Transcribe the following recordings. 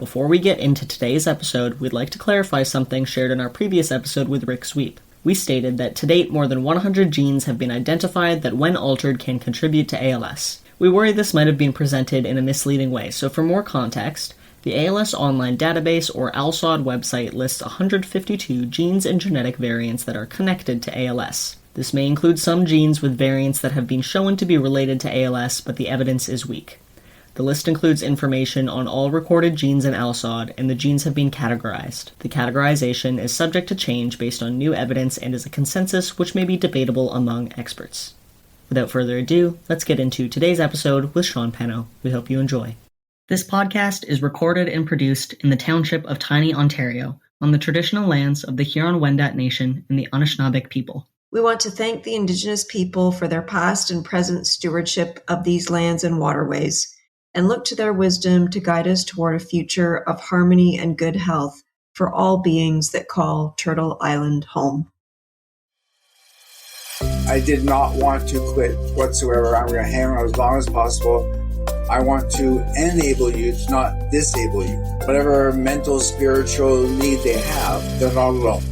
Before we get into today's episode, we'd like to clarify something shared in our previous episode with Rick Sweep. We stated that to date, more than 100 genes have been identified that, when altered, can contribute to ALS. We worry this might have been presented in a misleading way, so for more context, the ALS Online Database, or ALSOD website, lists 152 genes and genetic variants that are connected to ALS. This may include some genes with variants that have been shown to be related to ALS, but the evidence is weak. The list includes information on all recorded genes in ALSOD, and the genes have been categorized. The categorization is subject to change based on new evidence and is a consensus which may be debatable among experts. Without further ado, let's get into today's episode with Shawn Penno. We hope you enjoy. This podcast is recorded and produced in the township of Tiny, Ontario, on the traditional lands of the Huron-Wendat Nation and the Anishinaabeg people. We want to thank the Indigenous people for their past and present stewardship of these lands and waterways, and look to their wisdom to guide us toward a future of harmony and good health for all beings that call Turtle Island home. I did not want to quit whatsoever. I'm going to hang on as long as possible. I want to enable you, to not disable you. Whatever mental, spiritual need they have, they're not alone.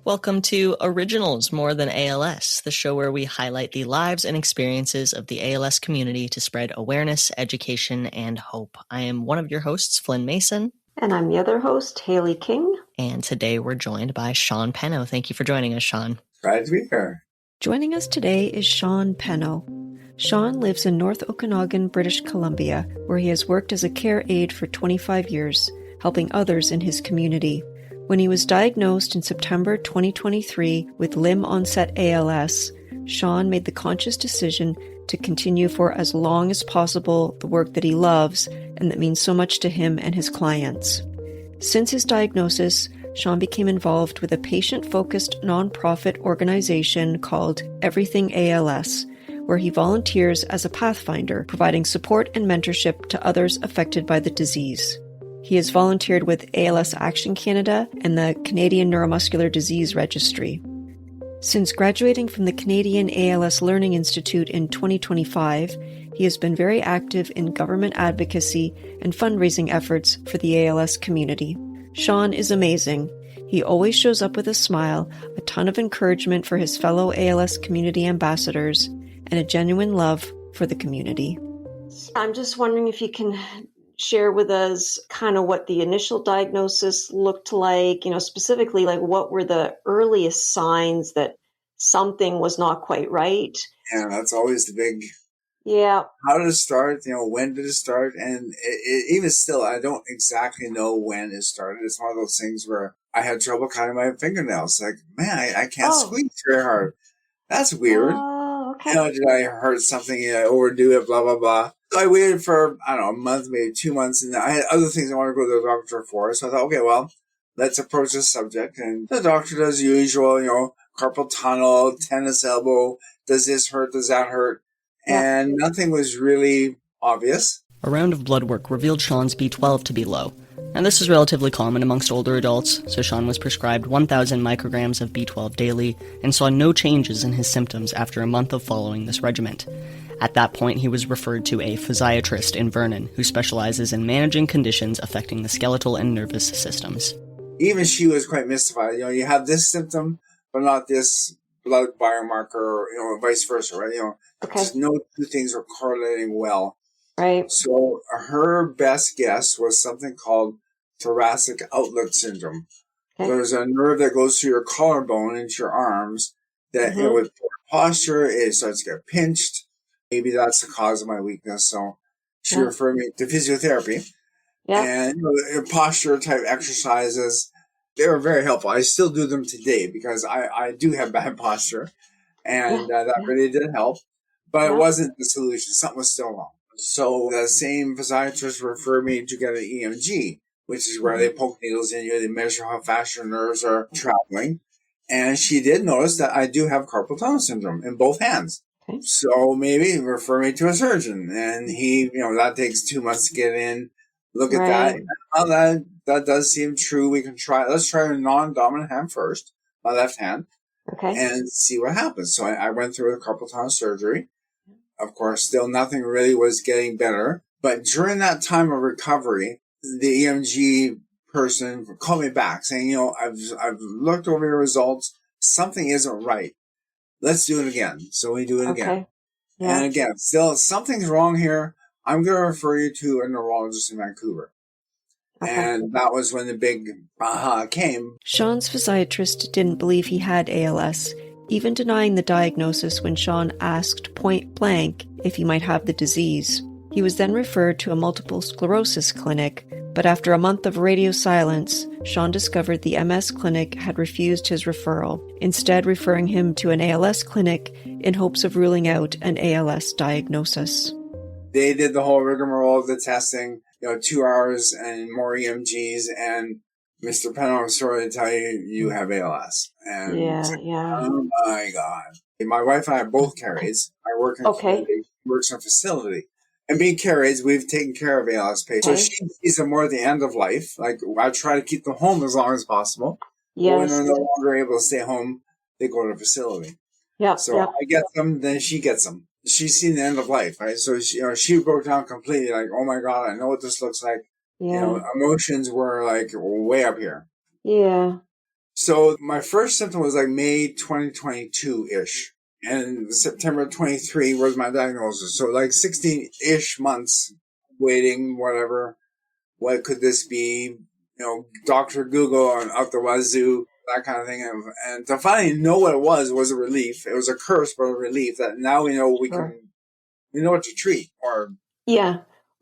Welcome to Originals More Than ALS, the show where we highlight the lives and experiences of the ALS community to spread awareness, education, and hope. I am one of your hosts, Flynn Mason. And I'm the other host, Haley King. And today we're joined by Shawn Penno. Thank you for joining us, Shawn. Glad to be here. Joining us today is Shawn Penno. Shawn lives in North Okanagan, British Columbia, where he has worked as a care aide for 25 years, helping others in his community. When he was diagnosed in September 2023 with limb-onset ALS, Shawn made the conscious decision to continue for as long as possible the work that he loves and that means so much to him and his clients. Since his diagnosis, Shawn became involved with a patient-focused nonprofit organization called Everything ALS, where he volunteers as a pathfinder, providing support and mentorship to others affected by the disease. He has volunteered with ALS Action Canada and the Canadian Neuromuscular Disease Registry. Since graduating from the Canadian ALS Learning Institute in 2025, he has been very active in government advocacy and fundraising efforts for the ALS community. Shawn is amazing. He always shows up with a smile, a ton of encouragement for his fellow ALS community ambassadors, and a genuine love for the community. I'm just wondering if you can share with us kind of what the initial diagnosis looked like, specifically like what were the earliest signs that something was not quite right? Yeah, that's always the big... Yeah. How did it start? When did it start? And even still, I don't exactly know when it started. It's one of those things where I had trouble cutting my fingernails. Like, man, I can't squeeze very hard. That's weird. Oh, okay. Did I hurt something? Overdo it, blah, blah, blah. So I waited for, a month, maybe 2 months, and I had other things I wanted to go to the doctor for. So I thought, okay, well, let's approach this subject. And the doctor does the usual, carpal tunnel, tennis elbow. Does this hurt? Does that hurt? Yeah. And nothing was really obvious. A round of blood work revealed Shawn's B12 to be low. And this is relatively common amongst older adults, so Shawn was prescribed 1,000 micrograms of B12 daily and saw no changes in his symptoms after a month of following this regimen. At that point, he was referred to a physiatrist in Vernon, who specializes in managing conditions affecting the skeletal and nervous systems. Even she was quite mystified. You have this symptom, but not this blood biomarker, or vice versa, right? Okay. Just no two things are correlating well. Right. So her best guess was something called thoracic outlet syndrome. Okay. There's a nerve that goes through your collarbone into your arms that with poor posture, it starts to get pinched. Maybe that's the cause of my weakness. So she referred me to physiotherapy. Yeah. And posture type exercises, they were very helpful. I still do them today because I do have bad posture. And that really did help. But it wasn't the solution. Something was still wrong. So the same physiatrist referred me to get an EMG, which is where they poke needles in you. They measure how fast your nerves are traveling. And she did notice that I do have carpal tunnel syndrome in both hands. Okay. So maybe refer me to a surgeon. And he, that takes 2 months to get in, look at that. Well, that does seem true. We can try. Let's try a non-dominant hand first, my left hand, and see what happens. So I went through the carpal tunnel surgery. Of course, still nothing really was getting better. But during that time of recovery, the EMG person called me back saying, I've looked over your results. Something isn't right. Let's do it again. So we do it again. Yeah. And again, still something's wrong here. I'm going to refer you to a neurologist in Vancouver. Okay. And that was when the big aha came. Shawn's physiatrist didn't believe he had ALS, even denying the diagnosis when Shawn asked point blank if he might have the disease. He was then referred to a multiple sclerosis clinic, but after a month of radio silence, Shawn discovered the MS clinic had refused his referral, instead referring him to an ALS clinic in hopes of ruling out an ALS diagnosis. They did the whole rigmarole of the testing, 2 hours and more EMGs, and Mr. Penno, I'm sorry to tell you, you have ALS. And oh my God. My wife and I both carries. I work in community, she works in a facility. And being carries, we've taken care of ALS patients. So she sees them more at the end of life. Like, I try to keep them home as long as possible. Yes. But when they're no longer able to stay home, they go to a facility. I get them, then she gets them. She's seen the end of life, right? So she broke down completely, like, oh my God, I know what this looks like. Emotions were like way up here. Yeah. So my first symptom was like May 2022-ish. And September 23 was my diagnosis. So like 16-ish months waiting, whatever. What could this be? Dr. Google and out the wazoo, that kind of thing. And to finally know what it was a relief. It was a curse, but a relief that now we know we know what to treat. Or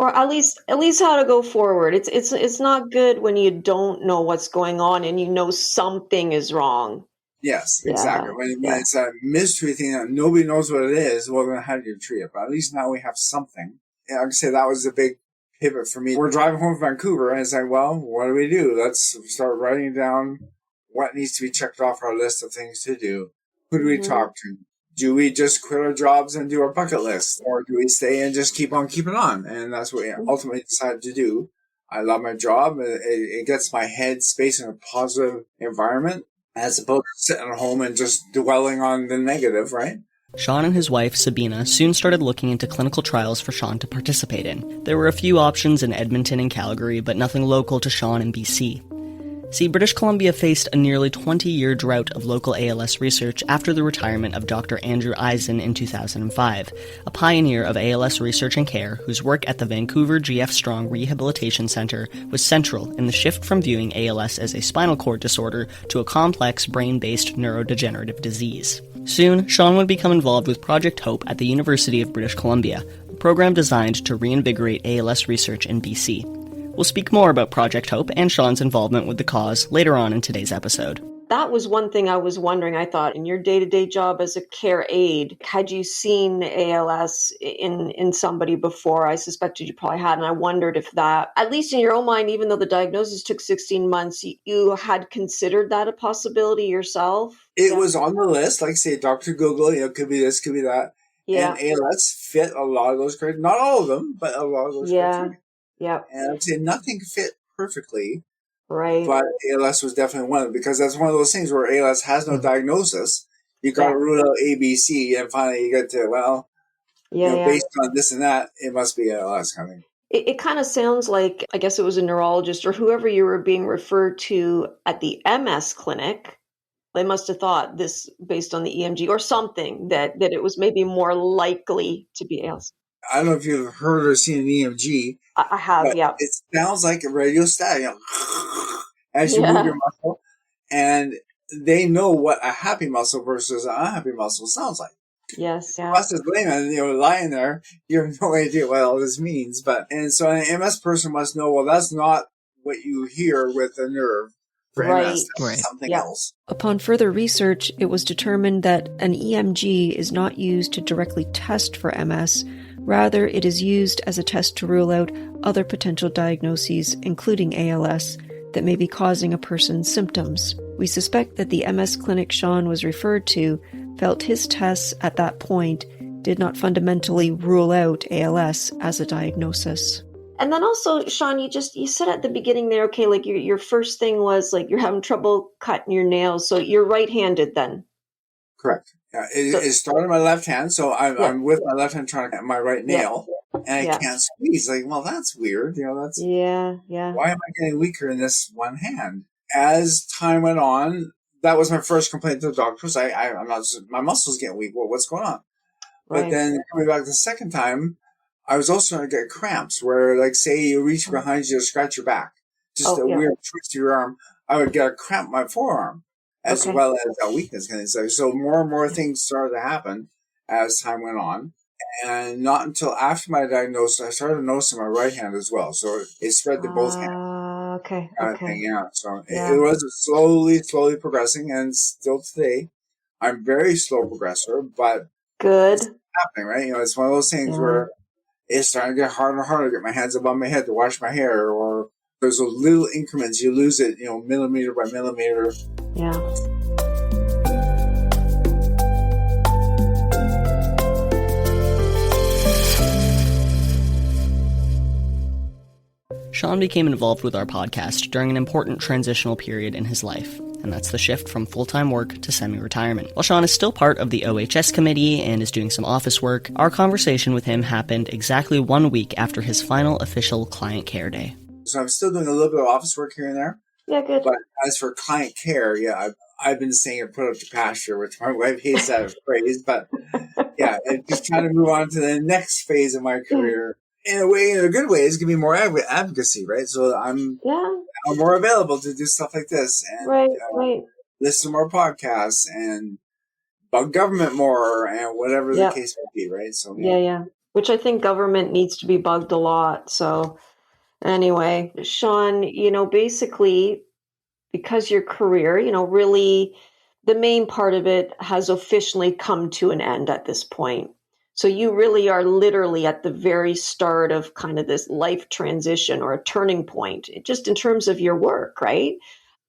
at least how to go forward. It's not good when you don't know what's going on and you know something is wrong. Yes, exactly. When it's a mystery thing that nobody knows what it is, well, then how do you treat it? But at least now we have something. And I can say that was a big pivot for me. We're driving home from Vancouver, and it's like, well, what do we do? Let's start writing down what needs to be checked off our list of things to do. Who do we talk to? Do we just quit our jobs and do our bucket list? Or do we stay and just keep on keeping on? And that's what we ultimately decided to do. I love my job. It gets my head space in a positive environment, as opposed to sitting at home and just dwelling on the negative, right? Shawn and his wife, Sabina, soon started looking into clinical trials for Shawn to participate in. There were a few options in Edmonton and Calgary, but nothing local to Shawn in BC. See, British Columbia faced a nearly 20-year drought of local ALS research after the retirement of Dr. Andrew Eisen in 2005, a pioneer of ALS research and care whose work at the Vancouver G.F. Strong Rehabilitation Centre was central in the shift from viewing ALS as a spinal cord disorder to a complex brain-based neurodegenerative disease. Soon, Shawn would become involved with Project Hope at the University of British Columbia, a program designed to reinvigorate ALS research in BC. We'll speak more about Project Hope and Shawn's involvement with the cause later on in today's episode. That was one thing I was wondering. I thought in your day-to-day job as a care aide, had you seen ALS in somebody before? I suspected you probably had, and I wondered if that, at least in your own mind, even though the diagnosis took 16 months, you had considered that a possibility yourself? It was on the list, like say Dr. Google, could be this, could be that. Yeah. And ALS fit a lot of those criteria. Not all of them, but a lot of those criteria. Yeah. And I'd say nothing fit perfectly. Right. But ALS was definitely one of them, because that's one of those things where ALS has no diagnosis. You got to rule out A, B, C, and finally you get to, based on this and that, it must be ALS coming. It kind of sounds like, I guess it was a neurologist or whoever you were being referred to at the MS clinic. They must have thought this based on the EMG or something, that it was maybe more likely to be ALS. I don't know if you've heard or seen an EMG. I have, yeah. It sounds like a radio static as you move your muscle. And they know what a happy muscle versus an unhappy muscle sounds like. Yes, yeah. Us as laymen, lying there, you have no idea what all this means. And so an MS person must know, well, that's not what you hear with a nerve. For MS, something else. Upon further research, it was determined that an EMG is not used to directly test for MS. Rather, it is used as a test to rule out other potential diagnoses, including ALS, that may be causing a person's symptoms. We suspect that the MS clinic Shawn was referred to felt his tests at that point did not fundamentally rule out ALS as a diagnosis. And then also, Shawn, you said at the beginning there, okay, like your first thing was like you're having trouble cutting your nails. So you're right-handed then? Correct. Yeah, it started my left hand, so I'm with my left hand trying to cut my right nail. and I can't squeeze. Like, well, that's weird. That's why am I getting weaker in this one hand? As time went on, that was my first complaint to the doctors. I'm not, my muscles getting weak. What's going on? But then coming back the second time, I was also going to get cramps where, like, say you reach behind you to scratch your back, just a weird twist to your arm, I would get a cramp in my forearm as well as a weakness kind of stuff. So more and more things started to happen as time went on. And not until after my diagnosis, I started noticing my right hand as well. So it spread to both hands. Okay. Yeah. So it was slowly progressing. And still today, I'm a very slow progressor, but good. It's happening, right? It's one of those things where it's starting to get harder and harder to get my hands above my head to wash my hair, or there's those little increments. You lose it, millimeter by millimeter. Yeah. Shawn became involved with our podcast during an important transitional period in his life, and that's the shift from full-time work to semi-retirement. While Shawn is still part of the OHS committee and is doing some office work, our conversation with him happened exactly 1 week after his final official client care day. So I'm still doing a little bit of office work here and there. Yeah, good. But as for client care, I've been saying it put up to pasture, which my wife hates that phrase, but I'm just trying to move on to the next phase of my career. In a good way, it's giving me more advocacy, right? So I'm more available to do stuff like this and listen to more podcasts and bug government more and whatever the case may be, right? So which I think government needs to be bugged a lot. So anyway, Shawn, basically because your career, really the main part of it has officially come to an end at this point. So you really are literally at the very start of kind of this life transition or a turning point, just in terms of your work, right?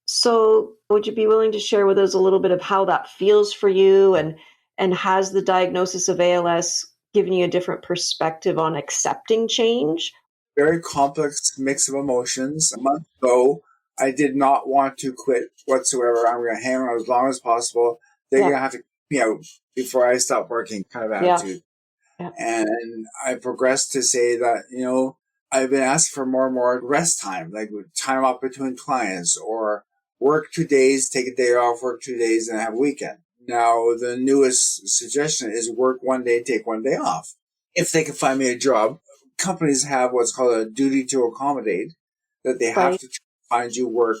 So would you be willing to share with us a little bit of how that feels for you, and has the diagnosis of ALS given you a different perspective on accepting change? Very complex mix of emotions. A month ago, I did not want to quit whatsoever. I'm going to hang on as long as possible. They're going to have to kick me out before I stop working kind of attitude. Yeah. And I progressed to say that, I've been asked for more and more rest time, like time off between clients, or work 2 days, take a day off, work 2 days, and have a weekend. Now, the newest suggestion is work 1 day, take 1 day off. If they can find me a job, companies have what's called a duty to accommodate, that they have to find you work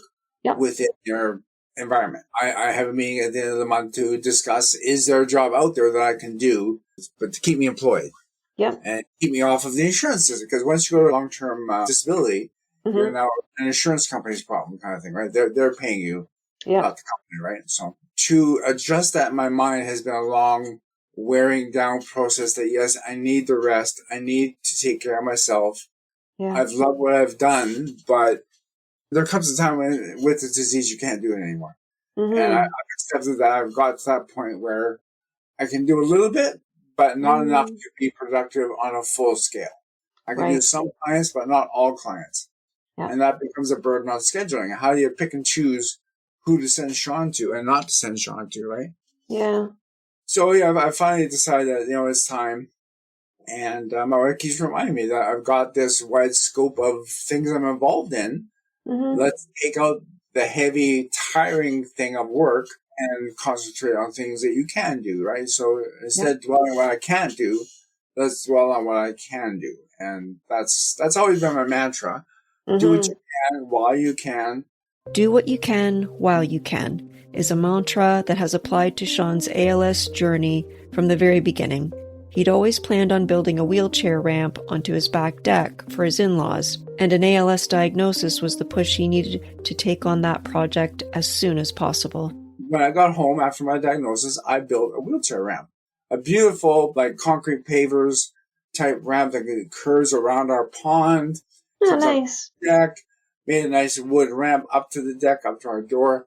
within your environment. I have a meeting at the end of the month to discuss, is there a job out there that I can do, but to keep me employed and keep me off of the insurance system? Because once you go to long-term disability, you're now an insurance company's problem kind of thing, right? They're paying you, not the company, right? So to adjust that in my mind has been a long wearing down process that, yes, I need the rest. I need to take care of myself. I've loved what I've done, but there comes a time when with the disease, you can't do it anymore. And I've accepted that. I've got to that point where I can do a little bit, but not enough to be productive on a full scale. I can do some clients, but not all clients. And that becomes a burden on scheduling. How do you pick and choose who to send Shawn to and not to send Shawn to, right? Yeah. So, I finally decided that, it's time. And my wife keeps reminding me that I've got this wide scope of things I'm involved in. Let's take out the heavy, tiring thing of work and concentrate on things that you can do, right? So instead of dwelling on what I can't do, let's dwell on what I can do. And that's always been my mantra. Do what you can while you can. Do what you can while you can is a mantra that has applied to Shawn's ALS journey from the very beginning. He'd always planned on building a wheelchair ramp onto his back deck for his in-laws, and an ALS diagnosis was the push he needed to take on that project as soon as possible. When I got home after my diagnosis, I built a wheelchair ramp. A beautiful, concrete pavers type ramp that curves around our pond. Oh, nice. Deck, made a nice wood ramp up to the deck, up to our door.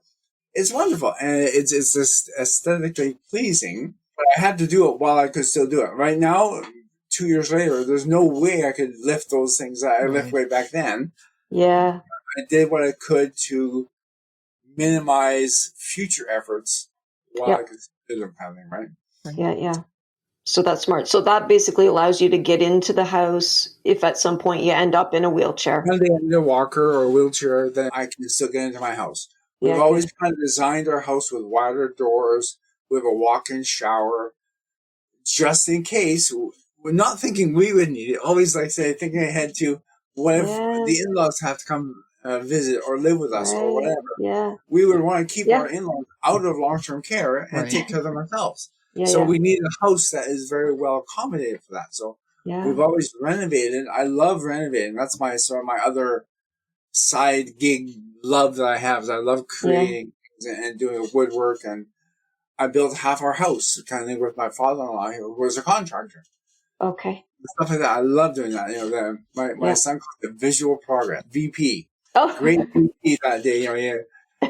It's wonderful, and it's just aesthetically pleasing. But I had to do it while I could still do it. Right now, 2 years later, there's no way I could lift those things that I lifted way back then. Yeah. I did what I could to minimize future efforts while I could still do them, kind of thing, right? Yeah. So that's smart. So that basically allows you to get into the house if at some point you end up in a wheelchair. When they need a walker or a wheelchair, then I can still get into my house. We've Yeah, always good. kind of designed our house with wider doors. We have a walk-in shower, just in case. We're not thinking we would need it. Always, like say, thinking ahead to what if Yeah, the in-laws have to come visit or live with us or right. whatever. Yeah. We would want to keep Yeah. our in-laws out of long-term care and Right. take care of them ourselves. Yeah, So yeah. we need a house that is very well accommodated for that. So we've Yeah. always renovated. I love renovating. That's my sort of my other side gig love that I have. Is I love Yeah. creating things and doing woodwork. And I built half our house kind of thing with my father-in-law, who was a contractor. Okay. Stuff like that. I love doing that. You know, my Yeah. son called it visual progress, VP. Oh. Great VP that day. You know,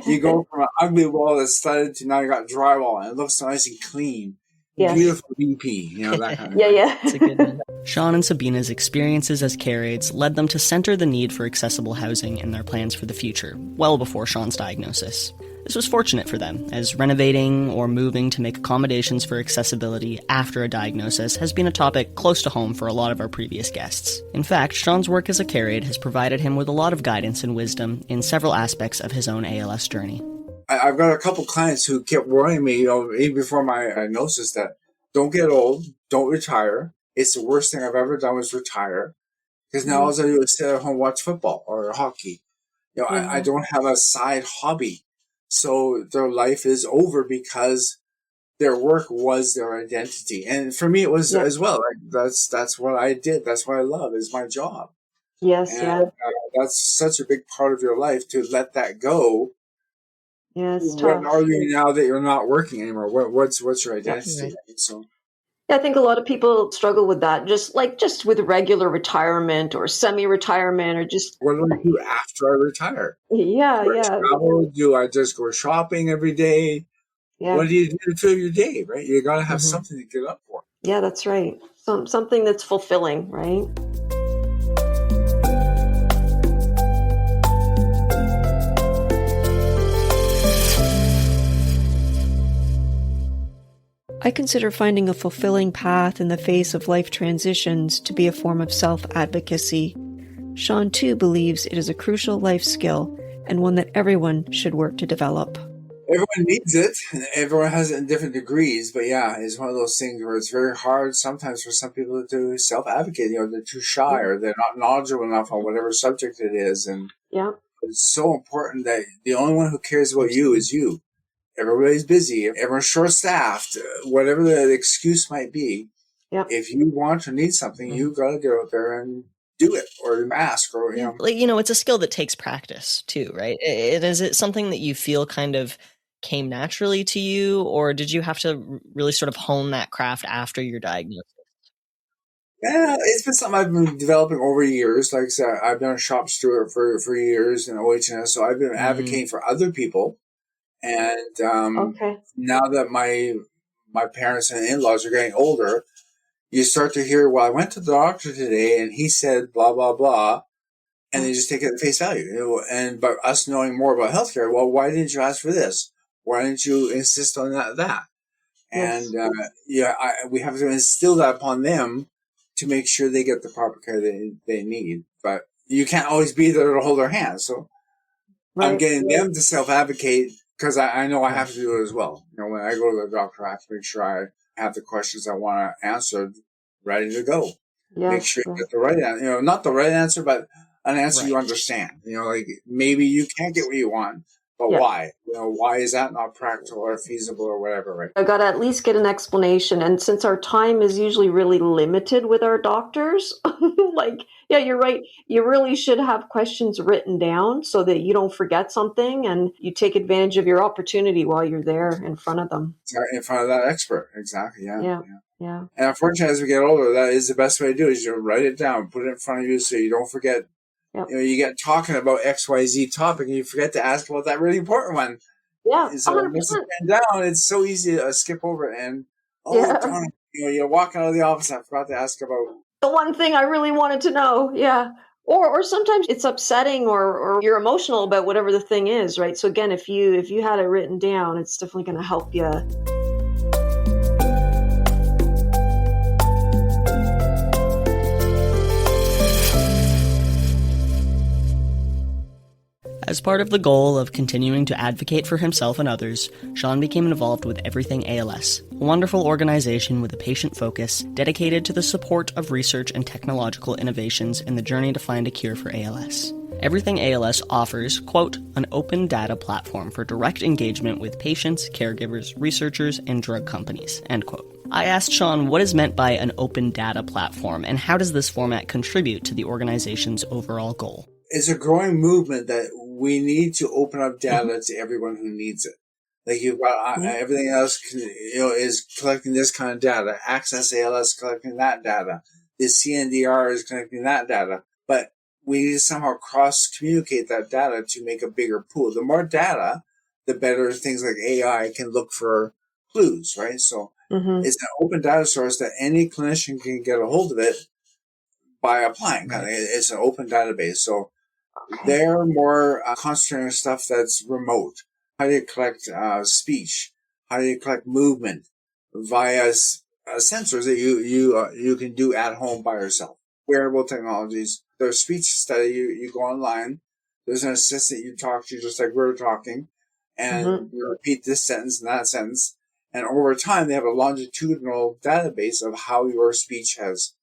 you go from an ugly wall that's studded to now you got drywall and it looks so nice and clean. Yes. Beautiful VP. You know, that kind of Yeah, thing. yeah. It's a good one. Shawn and Sabina's experiences as care aides led them to center the need for accessible housing in their plans for the future, well before Shawn's diagnosis. This was fortunate for them, as renovating or moving to make accommodations for accessibility after a diagnosis has been a topic close to home for a lot of our previous guests. In fact, Shawn's work as a care aide has provided him with a lot of guidance and wisdom in several aspects of his own ALS journey. I've got a couple clients who kept warning me, even before my diagnosis, that don't get old, don't retire. It's the worst thing I've ever done was retire, because now all I do is sit at home, watch football or hockey. You know, I don't have a side hobby, so their life is over because their work was their identity. And for me, it was as well. Like, that's what I did. That's what I love is my job. Yes, and, yeah. That's such a big part of your life to let that go. Yeah, it's What tough. are you now that you're not working anymore? What's your identity? Right. So Yeah, I think a lot of people struggle with that, just with regular retirement or semi-retirement or just, what do I do after I retire? yeah, Do I yeah, travel? Do I just go shopping every day? yeah. What do you do to fill your day, right? You got to have Mhm. something to get up for. Yeah, that's right. Something that's fulfilling, right? I consider finding a fulfilling path in the face of life transitions to be a form of self-advocacy. Shawn, too, believes it is a crucial life skill and one that everyone should work to develop. Everyone needs it. Everyone has it in different degrees, but yeah, it's one of those things where it's very hard sometimes for some people to self-advocate. You know, they're too shy or they're not knowledgeable enough on whatever subject it is, and Yeah. it's so important that the only one who cares about you is you. Everybody's busy. Everyone's short-staffed. Whatever the excuse might be, if you want or need something, you got to get out there and do it, or ask, or you know. Like, you know, it's a skill that takes practice too, right? Is it something that you feel kind of came naturally to you, or did you have to really sort of hone that craft after your diagnosis? Yeah, it's been something I've been developing over years. Like I said, I've been a shop steward for years in OHS, so I've been advocating for other people. And now that my parents and in-laws are getting older, you start to hear, well, I went to the doctor today and he said blah, blah, blah. And they just take it at face value. You know, but us knowing more about healthcare, well, why didn't you ask for this? Why didn't you insist on that? Yes. And we have to instill that upon them to make sure they get the proper care they need. But you can't always be there to hold their hand. So I'm getting them to self-advocate, because I know I have to do it as well. You know, when I go to the doctor, I have to make sure I have the questions I want to answer ready to go. Yes, make sure you get the right answer. You know, not the right answer, but an answer you understand. You know, like maybe you can't get what you want, but why? You know, why is that not practical or feasible or whatever, right? I got to at least get an explanation. And since our time is usually really limited with our doctors, yeah, you're right. You really should have questions written down so that you don't forget something and you take advantage of your opportunity while you're there in front of them. In front of that expert. Exactly. Yeah. Yeah. And unfortunately, as we get older, that is the best way to do it, is you write it down, put it in front of you so you don't forget. Yep. You know, you get talking about XYZ topic and you forget to ask about that really important one. Yeah, so 100%. once it's been down, it's so easy to skip over it. And darn it, you know, you're walking out of the office, I forgot to ask about the one thing I really wanted to know. Yeah. Or sometimes it's upsetting or you're emotional about whatever the thing is, right? So again, if you had it written down, it's definitely going to help you. As part of the goal of continuing to advocate for himself and others, Shawn became involved with Everything ALS, a wonderful organization with a patient focus dedicated to the support of research and technological innovations in the journey to find a cure for ALS. Everything ALS offers, quote, an open data platform for direct engagement with patients, caregivers, researchers, and drug companies, end quote. I asked Shawn what is meant by an open data platform, and how does this format contribute to the organization's overall goal? It's a growing movement that we need to open up data to everyone who needs it. Like you've got everything else, is collecting this kind of data. Access ALS collecting that data. The CNDR is collecting that data. But we need to somehow cross-communicate that data to make a bigger pool. The more data, the better things like AI can look for clues, right? So it's an open data source that any clinician can get a hold of it by applying. Right. It's an open database. So they're more concentrating on stuff that's remote. How do you collect speech? How do you collect movement via sensors that you can do at home by yourself? Wearable technologies. There's speech study. You go online. There's an assistant you talk to, just like we're talking, and you repeat this sentence and that sentence. And over time, they have a longitudinal database of how your speech has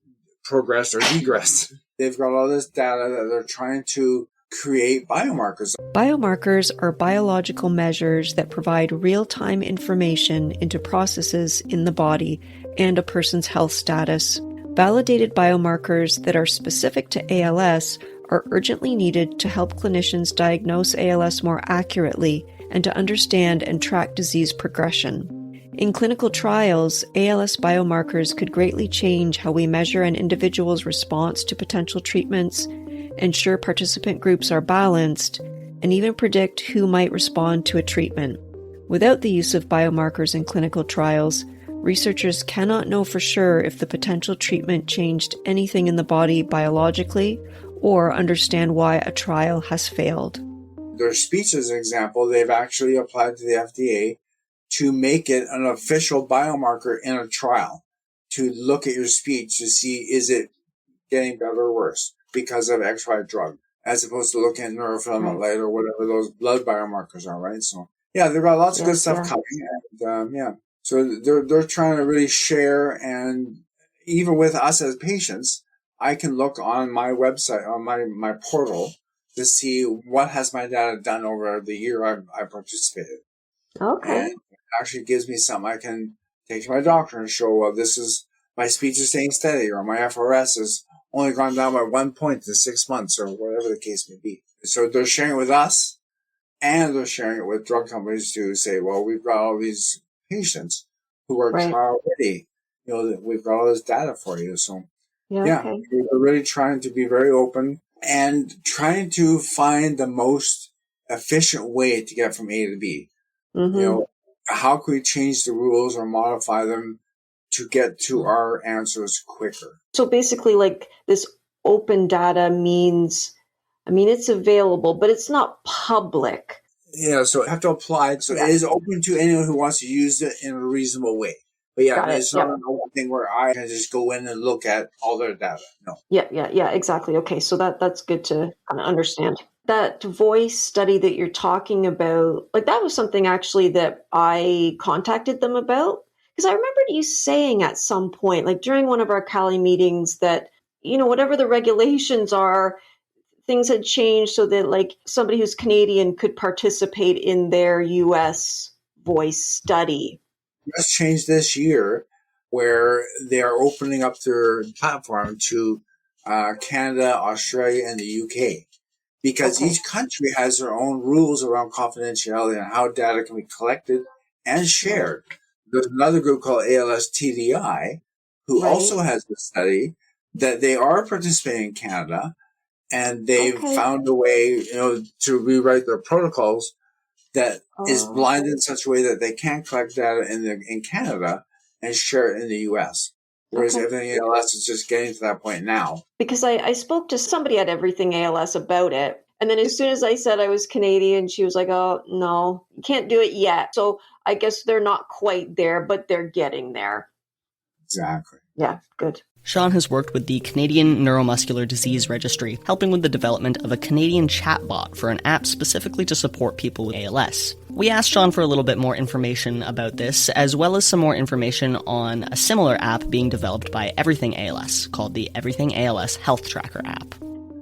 progressed or degressed. They've got all this data that they're trying to create biomarkers. Biomarkers are biological measures that provide real-time information into processes in the body and a person's health status. Validated biomarkers that are specific to ALS are urgently needed to help clinicians diagnose ALS more accurately and to understand and track disease progression. In clinical trials, ALS biomarkers could greatly change how we measure an individual's response to potential treatments, ensure participant groups are balanced, and even predict who might respond to a treatment. Without the use of biomarkers in clinical trials, researchers cannot know for sure if the potential treatment changed anything in the body biologically or understand why a trial has failed. Their speech, as an example, they've actually applied to the FDA to make it an official biomarker in a trial, to look at your speech to see is it getting better or worse because of XY drug, as opposed to looking at neurofilament light or whatever those blood biomarkers are, right? So, yeah, they've got lots of good stuff coming. And, so they're trying to really share, and even with us as patients, I can look on my website, on my portal, to see what has my data done over the year I participated. Okay. And it actually gives me something I can take to my doctor and show, well, this is, my speech is staying steady, or my FRS has only gone down by 1 point in 6 months, or whatever the case may be. So they're sharing it with us, and they're sharing it with drug companies to say, well, we've got all these patients who are trial ready. We've got all this data for you. So, we're really trying to be very open and trying to find the most efficient way to get from A to B. How can we change the rules or modify them to get to our answers quicker? So basically, like, this open data means, it's available, but it's not public. Yeah, so I have to apply. So it is open to anyone who wants to use it in a reasonable way. But it's not an open thing where I can just go in and look at all their data. No. Yeah, exactly. Okay, so that's good to kind of understand. That voice study that you're talking about, like, that was something actually that I contacted them about. Because I remembered you saying at some point, like during one of our Cali meetings, that, whatever the regulations are, things had changed so that, like, somebody who's Canadian could participate in their U.S. voice study. Just changed this year, where they are opening up their platform to Canada, Australia, and the UK, because each country has their own rules around confidentiality and how data can be collected and shared. There's another group called ALS TDI, who also has a study that they are participating in Canada, and they've found a way, to rewrite their protocols that is blinded in such a way that they can't collect data in Canada and share it in the U.S. Whereas everything ALS is just getting to that point now. Because I spoke to somebody at Everything ALS about it. And then as soon as I said I was Canadian, she was like, oh, no, you can't do it yet. So I guess they're not quite there, but they're getting there. Exactly. Yeah, good. Shawn has worked with the Canadian Neuromuscular Disease Registry, helping with the development of a Canadian chatbot for an app specifically to support people with ALS. We asked Shawn for a little bit more information about this, as well as some more information on a similar app being developed by Everything ALS, called the Everything ALS Health Tracker app.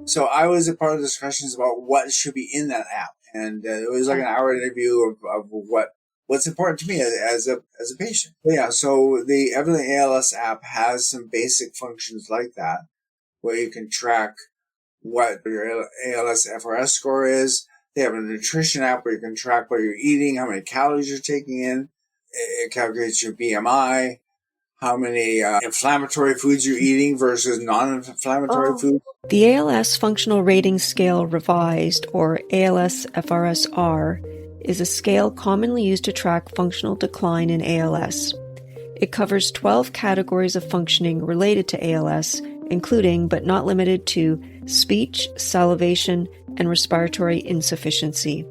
So I was a part of the discussions about what should be in that app. And it was like an hour interview of what's important to me as a patient. But yeah, so the Everything ALS app has some basic functions like that, where you can track what your ALS FRS score is. They have a nutrition app where you can track what you're eating, how many calories you're taking in. It calculates your BMI, how many inflammatory foods you're eating versus non-inflammatory foods. The ALS Functional Rating Scale Revised, or ALS-FRS-R, is a scale commonly used to track functional decline in ALS. It covers 12 categories of functioning related to ALS, including, but not limited to, speech, salivation, and respiratory insufficiency.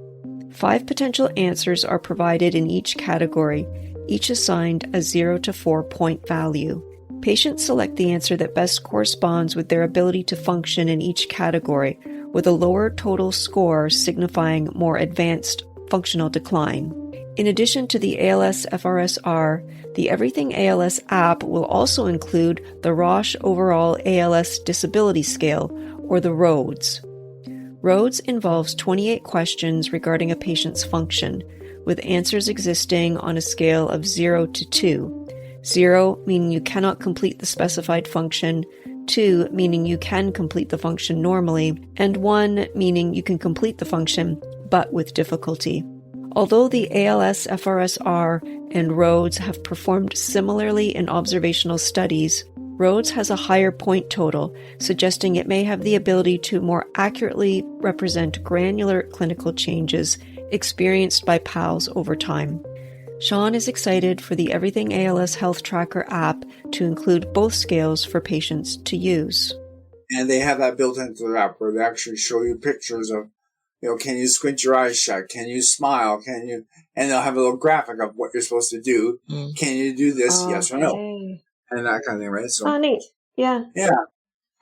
5 potential answers are provided in each category, each assigned a 0 to 4 point value. Patients select the answer that best corresponds with their ability to function in each category, with a lower total score signifying more advanced functional decline. In addition to the ALS-FRS-R, the Everything ALS app will also include the Roche Overall ALS Disability Scale, or the ROADS. ROADS involves 28 questions regarding a patient's function, with answers existing on a scale of 0 to 2. 0 meaning you cannot complete the specified function, 2 meaning you can complete the function normally, and 1 meaning you can complete the function, but with difficulty. Although the ALS-FRS-R and ROADS have performed similarly in observational studies, ROADS has a higher point total, suggesting it may have the ability to more accurately represent granular clinical changes experienced by PALS over time. Shawn is excited for the Everything ALS Health Tracker app to include both scales for patients to use. And they have that built into the app where they actually show you pictures of, can you squint your eyes shut? Can you smile? And they'll have a little graphic of what you're supposed to do. Can you do this? Yes or no? And that kind of thing, right? So, neat. Yeah. Yeah.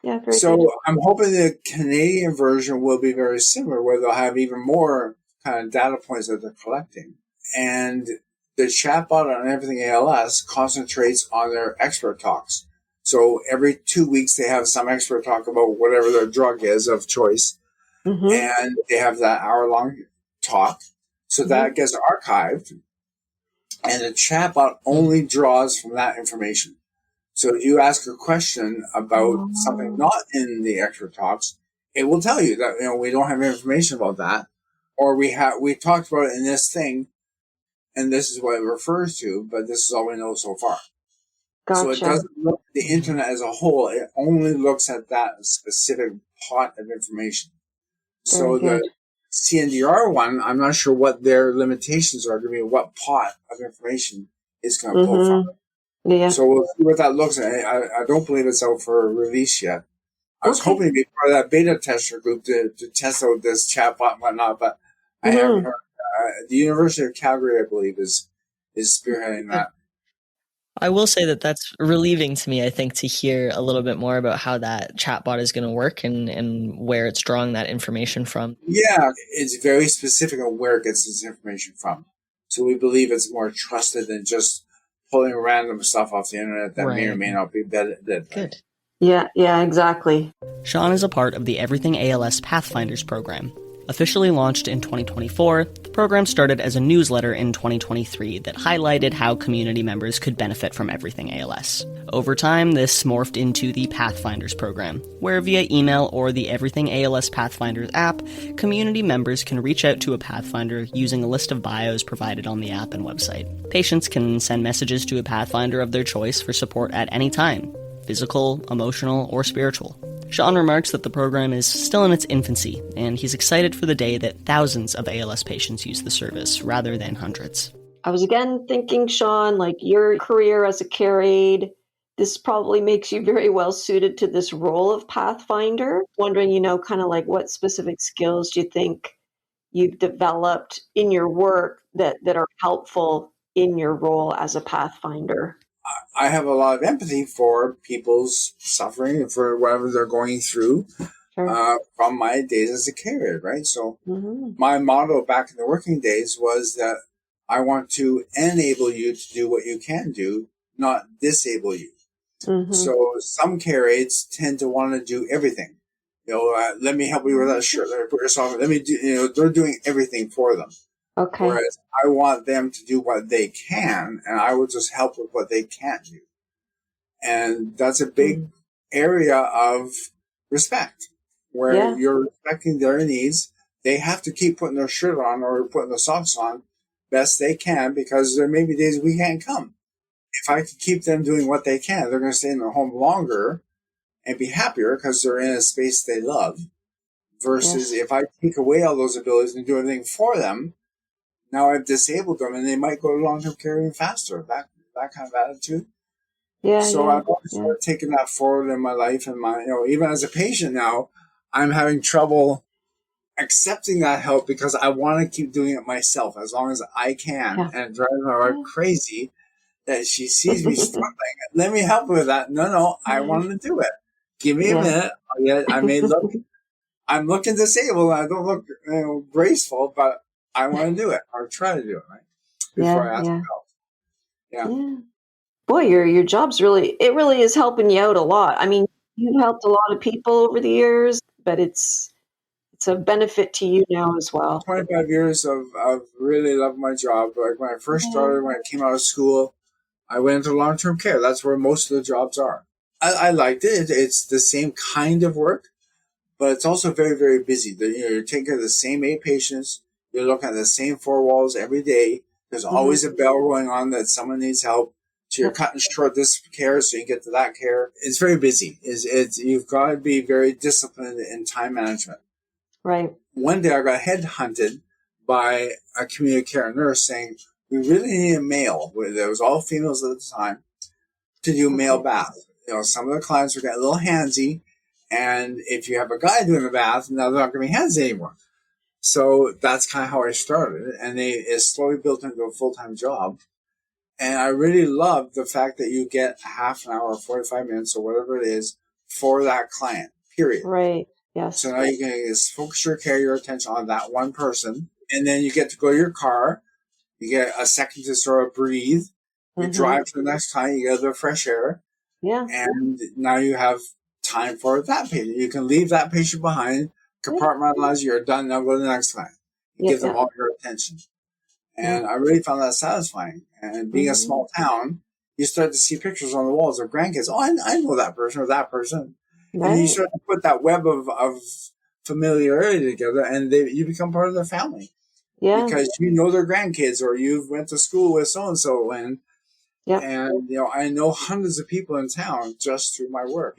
Yeah, very so good. I'm hoping the Canadian version will be very similar, where they'll have even more kind of data points that they're collecting. And the chatbot on Everything ALS concentrates on their expert talks. So every 2 weeks, they have some expert talk about whatever their drug is of choice. And they have that hour-long talk. So that gets archived. And the chatbot only draws from that information. So if you ask a question about something not in the expert talks, it will tell you that, we don't have information about that. Or we talked about it in this thing, and this is what it refers to, but this is all we know so far. Gotcha. So it doesn't look at the internet as a whole. It only looks at that specific pot of information. So the CNDR one, I'm not sure what their limitations are going to be, what pot of information is going to pull from it. Yeah. So we'll see what that looks like. I don't believe it's out for release yet. I was hoping to be part of that beta tester group to test out this chatbot and whatnot, but I haven't heard. The University of Calgary, I believe, is spearheading that. I will say that that's relieving to me, I think, to hear a little bit more about how that chatbot is going to work and where it's drawing that information from. Yeah, it's very specific on where it gets its information from. So we believe it's more trusted than just pulling random stuff off the internet that may or may not be vetted. Good. Yeah, exactly. Shawn is a part of the Everything ALS Pathfinders program. Officially launched in 2024, the program started as a newsletter in 2023 that highlighted how community members could benefit from Everything ALS. Over time, this morphed into the Pathfinders program, where via email or the Everything ALS Pathfinders app, community members can reach out to a Pathfinder using a list of bios provided on the app and website. Patients can send messages to a Pathfinder of their choice for support at any time, physical, emotional, or spiritual. Shawn remarks that the program is still in its infancy, and he's excited for the day that thousands of ALS patients use the service, rather than hundreds. I was again thinking, Shawn, like your career as a care aide, this probably makes you very well suited to this role of Pathfinder. Wondering, kind of like what specific skills do you think you've developed in your work that are helpful in your role as a Pathfinder? I have a lot of empathy for people's suffering, for whatever they're going through from my days as a carrier, right? So my motto back in the working days was that I want to enable you to do what you can do, not disable you. So some care aides tend to want to do everything. Let me help you with that shirt. Let me put yourself. Let me do. They're doing everything for them. Okay. Whereas I want them to do what they can, and I will just help with what they can't do. And that's a big area of respect, where you're respecting their needs. They have to keep putting their shirt on or putting their socks on best they can, because there may be days we can't come. If I can keep them doing what they can, they're going to stay in their home longer and be happier because they're in a space they love. Versus if I take away all those abilities and do everything for them, now I've disabled them, and they might go to long-term care even faster. That kind of attitude. So I've always sort of taken that forward in my life, and even as a patient now, I'm having trouble accepting that help because I want to keep doing it myself as long as I can, and driving my wife crazy that she sees me struggling. Let me help her with that. No, I want to do it. Give me a minute. I may look, I'm looking disabled. I don't look graceful, but I want to do it or try to do it, right? Before I ask for help. Yeah. Boy, your job's really is helping you out a lot. I mean, you've helped a lot of people over the years, but it's a benefit to you now as well. 25 years of really loving my job. Like when I first started, when I came out of school, I went into long-term care. That's where most of the jobs are. I liked it. It's the same kind of work, but it's also very, very busy. You're taking care of the same 8 patients. You're looking at the same 4 walls every day. There's always a bell going on that someone needs help. So you're cutting short this care so you get to that care. It's very busy. You've got to be very disciplined in time management. Right. One day I got headhunted by a community care nurse saying, we really need a male. There was all females at the time to do male bath. Some of the clients are getting a little handsy, and if you have a guy doing the bath, now they're not going to be handsy anymore. So that's kind of how I started, and it slowly built into a full-time job. And I really love the fact that you get half an hour, 45 minutes, or whatever it is, for that client, period. Right. Yes. So now you can just focus your attention on that one person, and then you get to go to your car. You get a second to sort of breathe. You drive to the next time. You get the fresh air. Yeah. And now you have time for that patient. You can leave that patient behind, compartmentalize. You're done. Now go to the next client. You give them all your attention. And I really found that satisfying. And being a small town, you start to see pictures on the walls of grandkids. Oh, I know that person or that person. Right. And you start to put that web of familiarity together, and you become part of their family. Yeah. Because you know their grandkids, or you've went to school with so-and-so. And I know hundreds of people in town just through my work.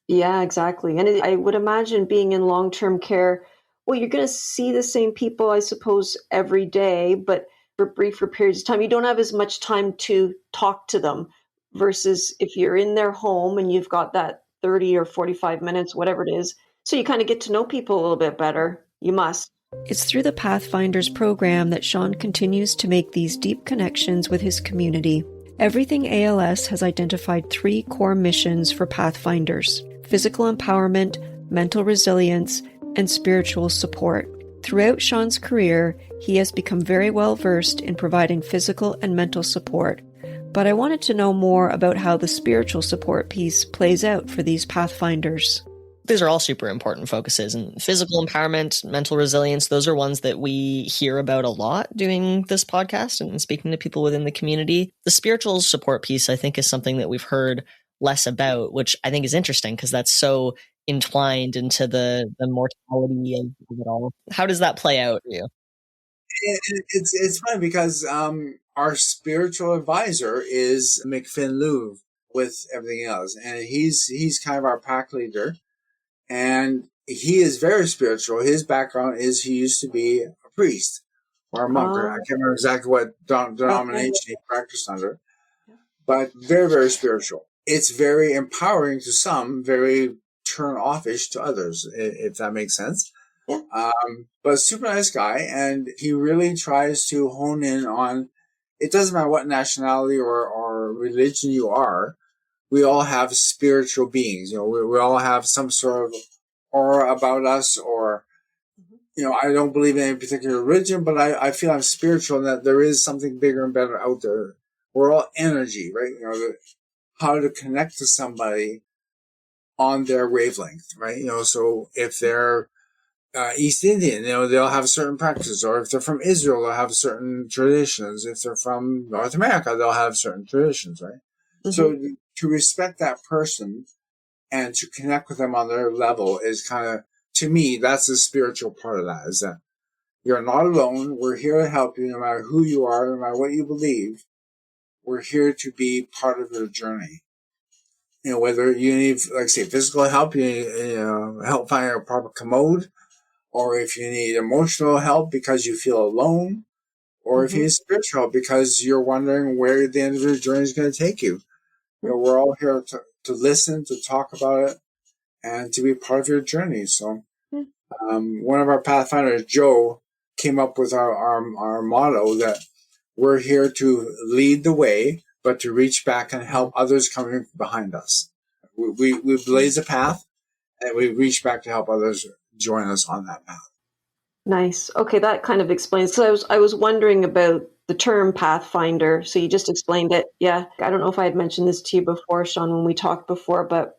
Yeah, exactly. And I would imagine being in long-term care, well, you're going to see the same people, I suppose, every day, but for briefer periods of time. You don't have as much time to talk to them versus if you're in their home and you've got that 30 or 45 minutes, whatever it is. So you kind of get to know people a little bit better. You must. It's through the Pathfinders program that Shawn continues to make these deep connections with his community. Everything ALS has identified 3 core missions for Pathfinders: physical empowerment, mental resilience, and spiritual support. Throughout Shawn's career, he has become very well versed in providing physical and mental support. But I wanted to know more about how the spiritual support piece plays out for these Pathfinders. These are all super important focuses, and physical empowerment, mental resilience, those are ones that we hear about a lot doing this podcast and speaking to people within the community. The spiritual support piece, I think, is something that we've heard less about, which I think is interesting because that's so entwined into the mortality of it all. How does that play out for you? It's funny because our spiritual advisor is McFinn Louvre with everything else, and he's kind of our pack leader. And he is very spiritual. His background is he used to be a priest or a monk. I can't remember exactly what denomination he practiced under, but very, very spiritual. It's very empowering to some, very turn-offish to others, if that makes sense. Yeah. But super nice guy, and he really tries to hone in on, it doesn't matter what nationality or whatever religion you are, we all have spiritual beings. We all have some sort of aura about us, or, I don't believe in any particular religion, but I feel I'm spiritual and that there is something bigger and better out there. We're all energy, right? How to connect to somebody on their wavelength, right? So if they're East Indian, they'll have certain practices, or if they're from Israel, they'll have certain traditions. If they're from North America, they'll have certain traditions, right? Mm-hmm. So to respect that person and to connect with them on their level is kind of, to me, that's the spiritual part of that, is that you're not alone. We're here to help you no matter who you are, no matter what you believe. We're here to be part of your journey. Whether you need, like say, physical help, you need help finding a proper commode, or if you need emotional help because you feel alone, or if you need spiritual help because you're wondering where the end of your journey is going to take you. We're all here to listen, to talk about it, and to be part of your journey. So one of our Pathfinders, Joe, came up with our motto that we're here to lead the way, but to reach back and help others coming behind us. We blaze a path, and we reach back to help others join us on that path. Nice. Okay, that kind of explains. So I was wondering about the term Pathfinder. So you just explained it. Yeah. I don't know if I had mentioned this to you before, Shawn, when we talked before, but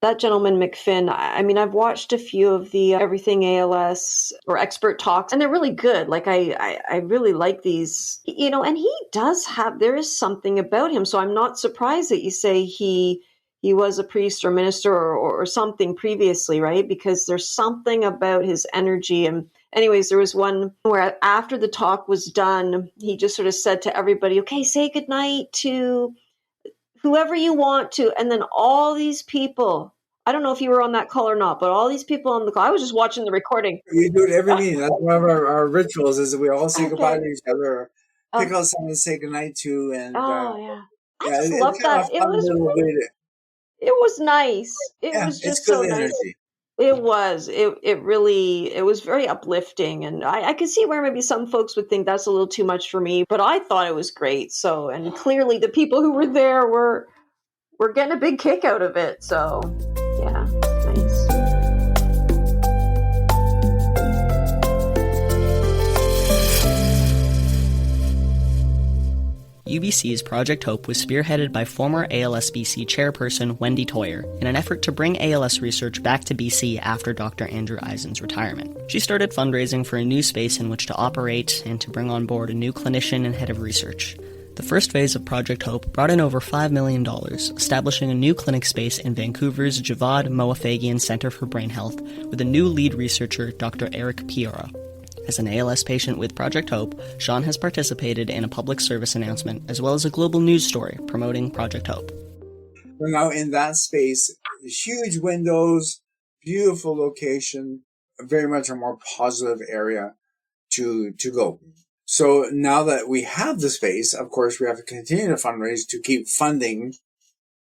that gentleman, McFinn, I mean, I've watched a few of the Everything ALS or expert talks, and they're really good. Like, I really like these, and he does there is something about him. So I'm not surprised that you say he was a priest or minister or something previously, right? Because there's something about his energy. And anyways, there was one where after the talk was done, he just sort of said to everybody, okay, say goodnight to whoever you want to. And then all these people, I don't know if you were on that call or not, but all these people on the call, I was just watching the recording. You do it every meeting. That's one of our rituals, is that we all say goodbye to each other, or pick out someone to say goodnight to. And I just love that. It was nice. It was just so nice. It was. It really, it was very uplifting. And I could see where maybe some folks would think that's a little too much for me, but I thought it was great. So, and clearly the people who were there were getting a big kick out of it. So, yeah, nice. UBC's Project Hope was spearheaded by former ALS-BC chairperson Wendy Toyer in an effort to bring ALS research back to BC after Dr. Andrew Eisen's retirement. She started fundraising for a new space in which to operate and to bring on board a new clinician and head of research. The first phase of Project Hope brought in over $5 million, establishing a new clinic space in Vancouver's Javad Moafagian Centre for Brain Health with a new lead researcher, Dr. Eric Piora. As an ALS patient with Project Hope, Shawn has participated in a public service announcement as well as a global news story promoting Project Hope. We're now in that space, huge windows, beautiful location, very much a more positive area to go. So now that we have the space, of course, we have to continue to fundraise to keep funding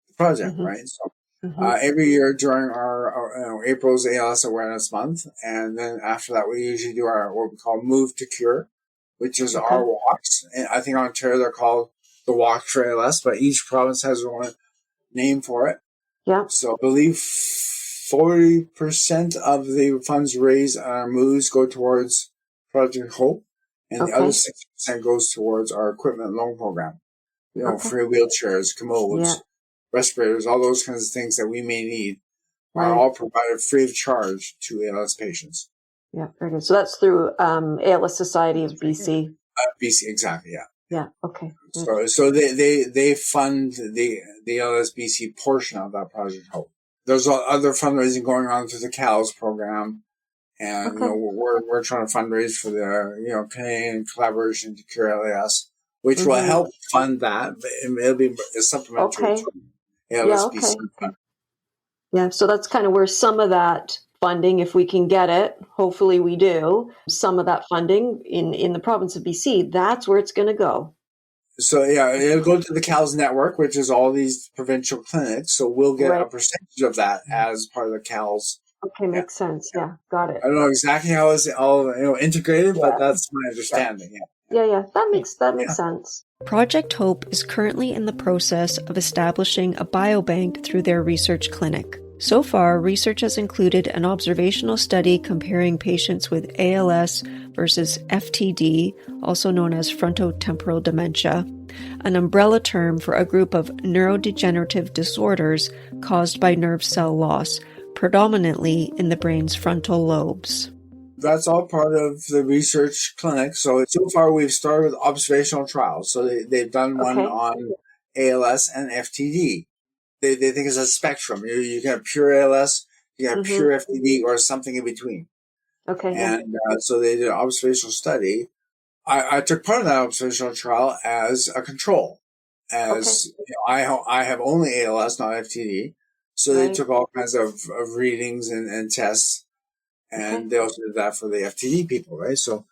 the project, right? So every year during our April's ALS Awareness Month, and then after that, we usually do our what we call Move to Cure, which is our walks. And I think in Ontario they're called the Walk for ALS, but each province has their own name for it. Yeah. So I believe 40% of the funds raised on our moves go towards Project Hope, and the other 60% goes towards our equipment loan program. Free wheelchairs, commodes, respirators, all those kinds of things that we may need are all provided free of charge to ALS patients. Yeah, very good. So that's through ALS Society of BC. BC, exactly, yeah. Yeah, okay. So they fund the ALS BC portion of that Project Hope. There's other fundraising going on through the CALS program, and we're trying to fundraise for the Canadian Collaboration to Cure ALS, which will help fund that. It'll be a supplementary to ALS BC fund. Yeah, so that's kind of where some of that funding, if we can get it, hopefully we do, some of that funding in the province of BC, that's where it's going to go. So, it'll go to the CALS network, which is all these provincial clinics. So we'll get a percentage of that as part of the CALS. Okay, makes sense. Yeah, got it. I don't know exactly how it's all integrated, but that's my understanding. Yeah. That makes sense. Project Hope is currently in the process of establishing a biobank through their research clinic. So far, research has included an observational study comparing patients with ALS versus FTD, also known as frontotemporal dementia, an umbrella term for a group of neurodegenerative disorders caused by nerve cell loss, predominantly in the brain's frontal lobes. That's all part of the research clinic. So far we've started with observational trials. So they've done one on ALS and FTD. They think it's a spectrum. You can have pure ALS, you can have pure FTD, or something in between. Okay. And so they did an observational study. I took part of that observational trial as a control. As you know, I have only ALS, not FTD. So they took all kinds of readings and tests. And they also did that for the FTD people, right? So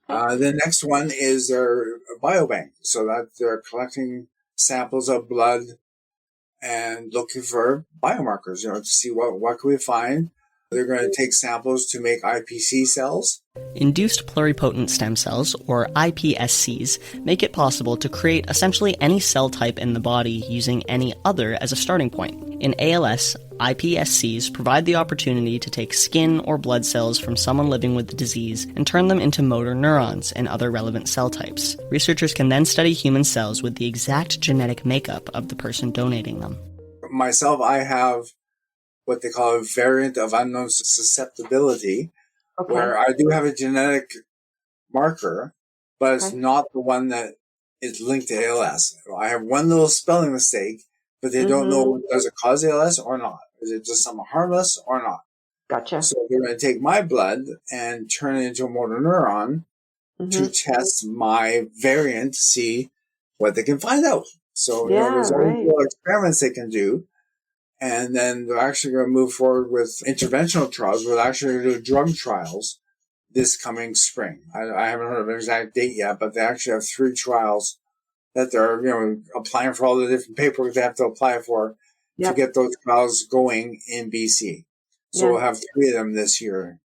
the next one is their biobank. So that they're collecting samples of blood and looking for biomarkers, to see what can we find. They're going to take samples to make iPSC cells. Induced pluripotent stem cells, or iPSCs, make it possible to create essentially any cell type in the body using any other as a starting point. In ALS, iPSCs provide the opportunity to take skin or blood cells from someone living with the disease and turn them into motor neurons and other relevant cell types. Researchers can then study human cells with the exact genetic makeup of the person donating them. Myself, I have what they call a variant of unknown susceptibility, where I do have a genetic marker, but it's not the one that is linked to ALS. I have one little spelling mistake, but they don't know, does it cause ALS or not? Is it just something harmless or not? Gotcha. So they're going to take my blood and turn it into a motor neuron to test my variant to see what they can find out. So there's all these little experiments they can do. And then they're actually going to move forward with interventional trials. We're actually going to do drug trials this coming spring. I haven't heard of an exact date yet, but they actually have 3 trials that they're applying for all the different paperwork they have to apply for to get those trials going in BC. So we'll have 3 of them this year.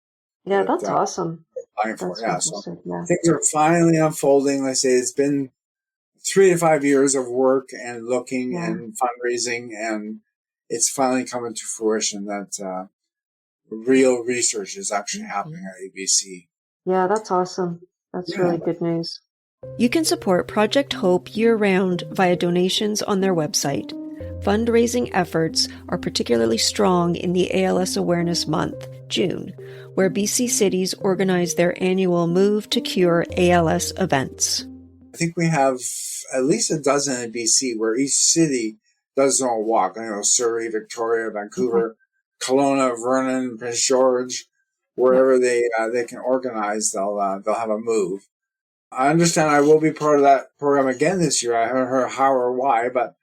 Yeah, that's awesome. Applying for. So things are finally unfolding. Like I say, it's been 3 to 5 years of work and looking and fundraising, and it's finally coming to fruition that real research is actually happening at ABC. Yeah, that's awesome. That's really good news. You can support Project Hope year-round via donations on their website. Fundraising efforts are particularly strong in the ALS Awareness Month, June, where BC cities organize their annual Move to Cure ALS events. I think we have at least a dozen in BC where each city does their own walk. Surrey, Victoria, Vancouver, Kelowna, Vernon, Prince George, wherever they can organize, they'll have a move. I understand I will be part of that program again this year. I haven't heard how or why, but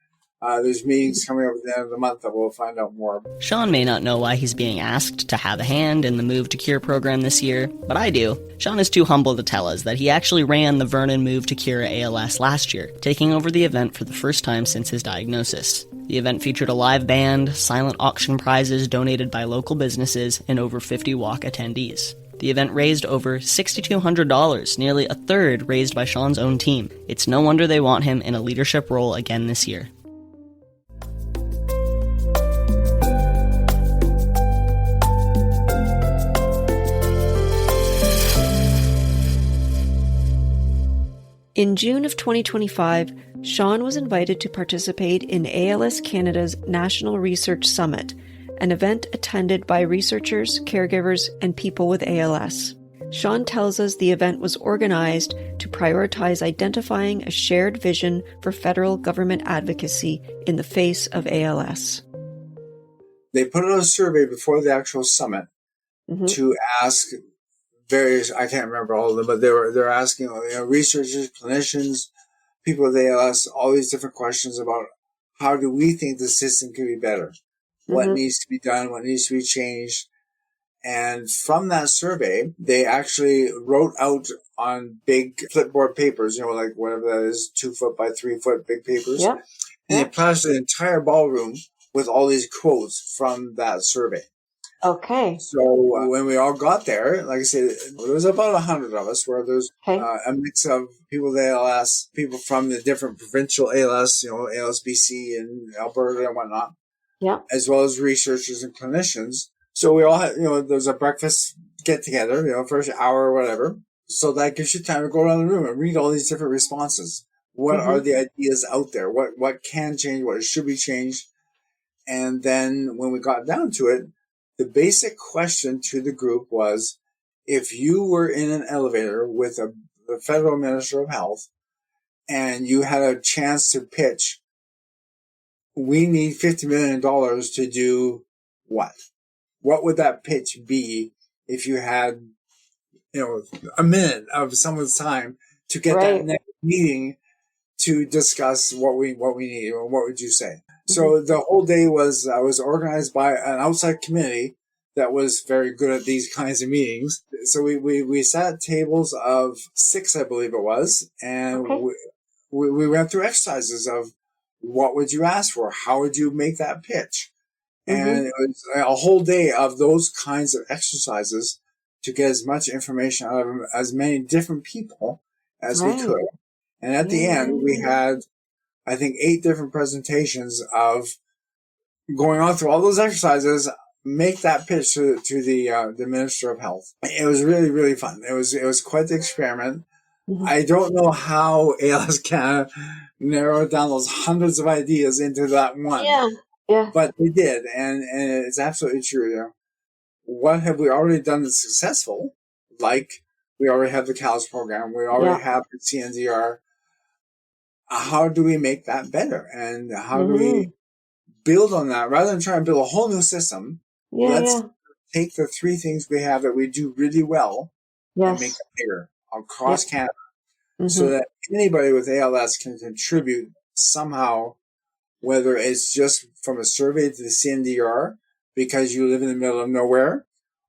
there's meetings coming up at the end of the month that we'll find out more. Shawn may not know why he's being asked to have a hand in the Move to Cure program this year, but I do. Shawn is too humble to tell us that he actually ran the Vernon Move to Cure ALS last year, taking over the event for the first time since his diagnosis. The event featured a live band, silent auction prizes donated by local businesses, and over 50 walk attendees. The event raised over $6,200, nearly a third raised by Shawn's own team. It's no wonder they want him in a leadership role again this year. In June of 2025, Shawn was invited to participate in ALS Canada's National Research Summit, an event attended by researchers, caregivers, and people with ALS. Shawn tells us the event was organized to prioritize identifying a shared vision for federal government advocacy in the face of ALS. They put out a survey before the actual summit to ask various, I can't remember all of them, but they're asking researchers, clinicians, people with ALS, all these different questions about how do we think the system can be better? What needs to be done? What needs to be changed? And from that survey, they actually wrote out on big flipboard papers, like whatever that is, 2 foot by 3 foot big papers. And they plastered the entire ballroom with all these quotes from that survey. Okay. So when we all got there, like I said, there was about 100 of us, where there's a mix of people with ALS, people from the different provincial ALS, ALS BC and Alberta and whatnot, as well as researchers and clinicians. So we all had, there was a breakfast get together, first hour or whatever. So that gives you time to go around the room and read all these different responses. What are the ideas out there? What can change? What should be changed? And then when we got down to it, the basic question to the group was, if you were in an elevator with the federal minister of health and you had a chance to pitch, we need $50 million to do what? What would that pitch be if you had, a minute of someone's time to get that next meeting to discuss what we need? Or what would you say? So the whole day was organized by an outside committee that was very good at these kinds of meetings. So we sat at tables of 6, I believe it was, and we went through exercises of what would you ask for? How would you make that pitch? And it was a whole day of those kinds of exercises to get as much information out of as many different people as we could. And at the end, we had, I think, 8 different presentations of going on through all those exercises, make that pitch to the Minister of Health. It was really, really fun. It was quite the experiment. I don't know how ALS Canada narrowed down those hundreds of ideas into that one. Yeah. But they did, and it's absolutely true. What have we already done that's successful? Like, we already have the CALS program. We already have the CNDR. How do we make that better? And how do we build on that? Rather than trying to build a whole new system, let's take the 3 things we have that we do really well and make it bigger across Canada, so that anybody with ALS can contribute somehow, whether it's just from a survey to the CNDR because you live in the middle of nowhere,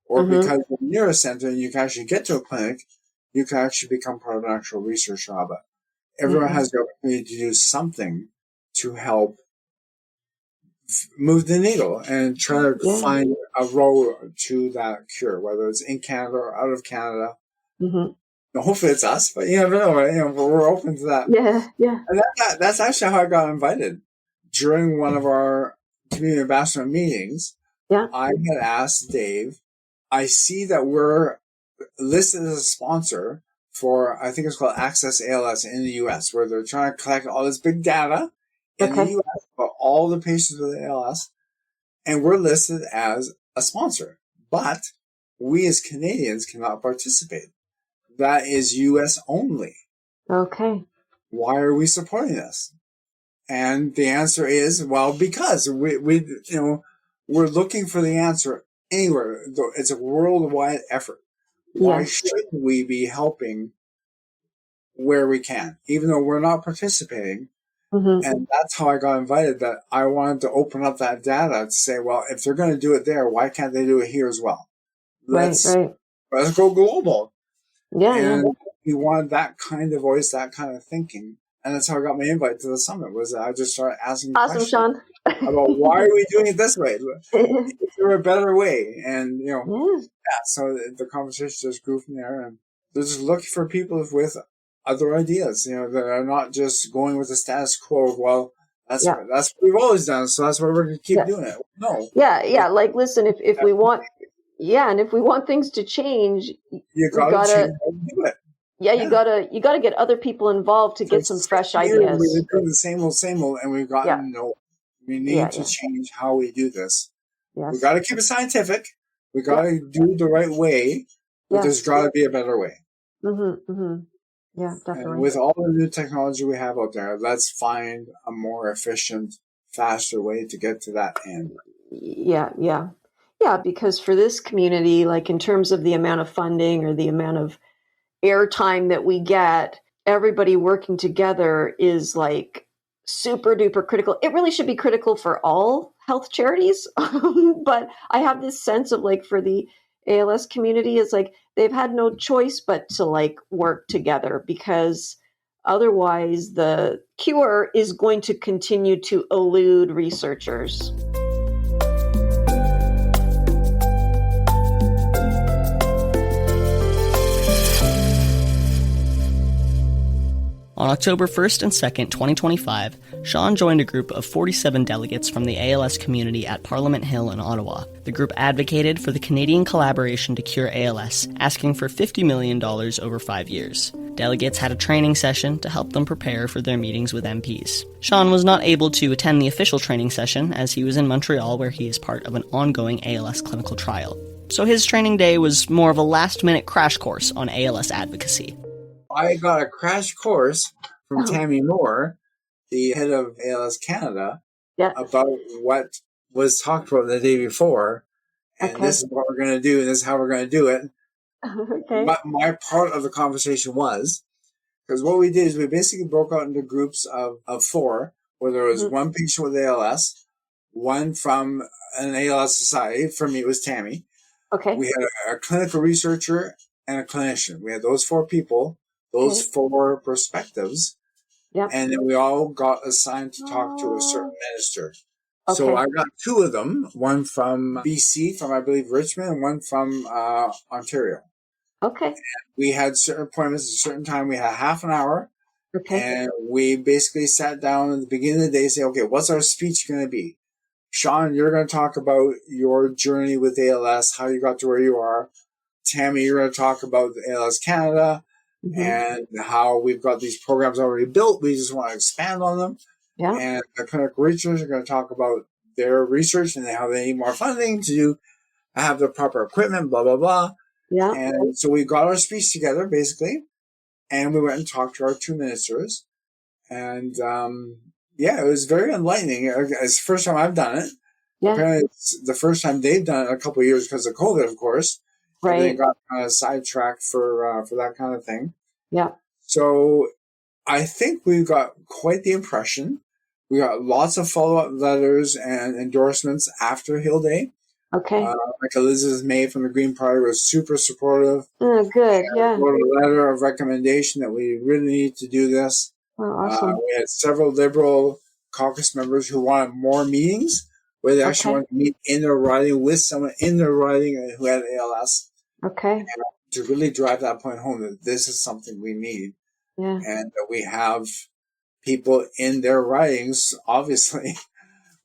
or because you're near a center and you can actually get to a clinic, you can actually become part of an actual research hub. Everyone has the opportunity to do something to help move the needle and try to find a road to that cure, whether it's in Canada or out of Canada. Hopefully it's us, but you never know, right? But we're open to that. And that's actually how I got invited. During one of our community ambassador meetings, I had asked Dave, I see that we're listed as a sponsor for, I think it's called Access ALS in the U.S., where they're trying to collect all this big data in the U.S. about all the patients with ALS, and we're listed as a sponsor. But we as Canadians cannot participate. That is U.S. only. Why are we supporting this? And the answer is, well, because we're looking for the answer anywhere. It's a worldwide effort. Why shouldn't we be helping where we can, even though we're not participating? And that's how I got invited, that I wanted to open up that data to say, well, if they're going to do it there, why can't they do it here as well? Let's go global. We wanted that kind of voice, that kind of thinking. And that's how I got my invite to the summit, was I just started asking questions Shawn. about why are we doing it this way? Is there a better way? And, so the conversation just grew from there. And they're just looking for people with other ideas, that are not just going with the status quo of, well, that's what we've always done, so that's why we're going to keep doing it. No. Like, listen, if we want, and if we want things to change, you gotta change how you do it. You gotta get other people involved to get some fresh ideas. We're doing the same old, and we've gotten no. We need to change how we do this. We got to keep it scientific. We got to do it the right way, but there's got to be a better way. Yeah, definitely. And with all the new technology we have out there, let's find a more efficient, faster way to get to that end. Yeah, because for this community, like in terms of the amount of funding or the amount of airtime that we get, everybody working together is like super duper critical. It really should be critical for all health charities. But I have this sense of like for the ALS community, it's like they've had no choice but to like work together, because otherwise the cure is going to continue to elude researchers. On October 1st and 2nd, 2025, Shawn joined a group of 47 delegates from the ALS community at Parliament Hill in Ottawa. The group advocated for the Canadian collaboration to cure ALS, asking for $50 million over 5 years. Delegates had a training session to help them prepare for their meetings with MPs. Shawn was not able to attend the official training session as he was in Montreal, where he is part of an ongoing ALS clinical trial. So his training day was more of a last-minute crash course on ALS advocacy. I got a crash course from Tammy Moore, the head of ALS Canada, about what was talked about the day before, and this is what we're going to do, and this is how we're going to do it. But my part of the conversation was, because what we did is we basically broke out into groups of 4, where there was one patient with ALS, one from an ALS society. For me, it was Tammy. We had a clinical researcher and a clinician. We had those 4 people, those 4 perspectives, and then we all got assigned to talk to a certain minister. So I got 2 of them, one from BC, from I believe Richmond, and one from Ontario. And we had certain appointments at a certain time. We had half an hour, and we basically sat down at the beginning of the day and say, okay, what's our speech going to be? Shawn, you're going to talk about your journey with ALS, how you got to where you are. Tammy, you're going to talk about ALS Canada and how we've got these programs already built. We just want to expand on them. And the clinical researchers are going to talk about their research and how they need more funding to have the proper equipment, blah, blah, blah. And so we got our speech together, basically, and we went and talked to our 2 ministers. And, it was very enlightening. It's the first time I've done it. Apparently it's the first time they've done it in a couple of years because of COVID, of course. They got sidetracked for that kind of thing. So I think we got quite the impression. We got lots of follow-up letters and endorsements after Hill Day. Like Elizabeth May from the Green Party was super supportive. Good, wrote a letter of recommendation that we really need to do this. Awesome. We had several Liberal caucus members who wanted more meetings, where they actually wanted to meet in their riding with someone in their riding who had ALS. And to really drive that point home that this is something we need. And that we have people in their ridings, obviously.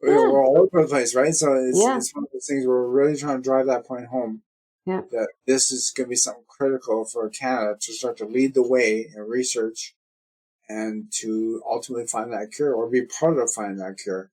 We're all over the place, right? So it's one of those things where we're really trying to drive that point home. That this is going to be something critical for Canada to start to lead the way in research and to ultimately find that cure or be part of finding that cure.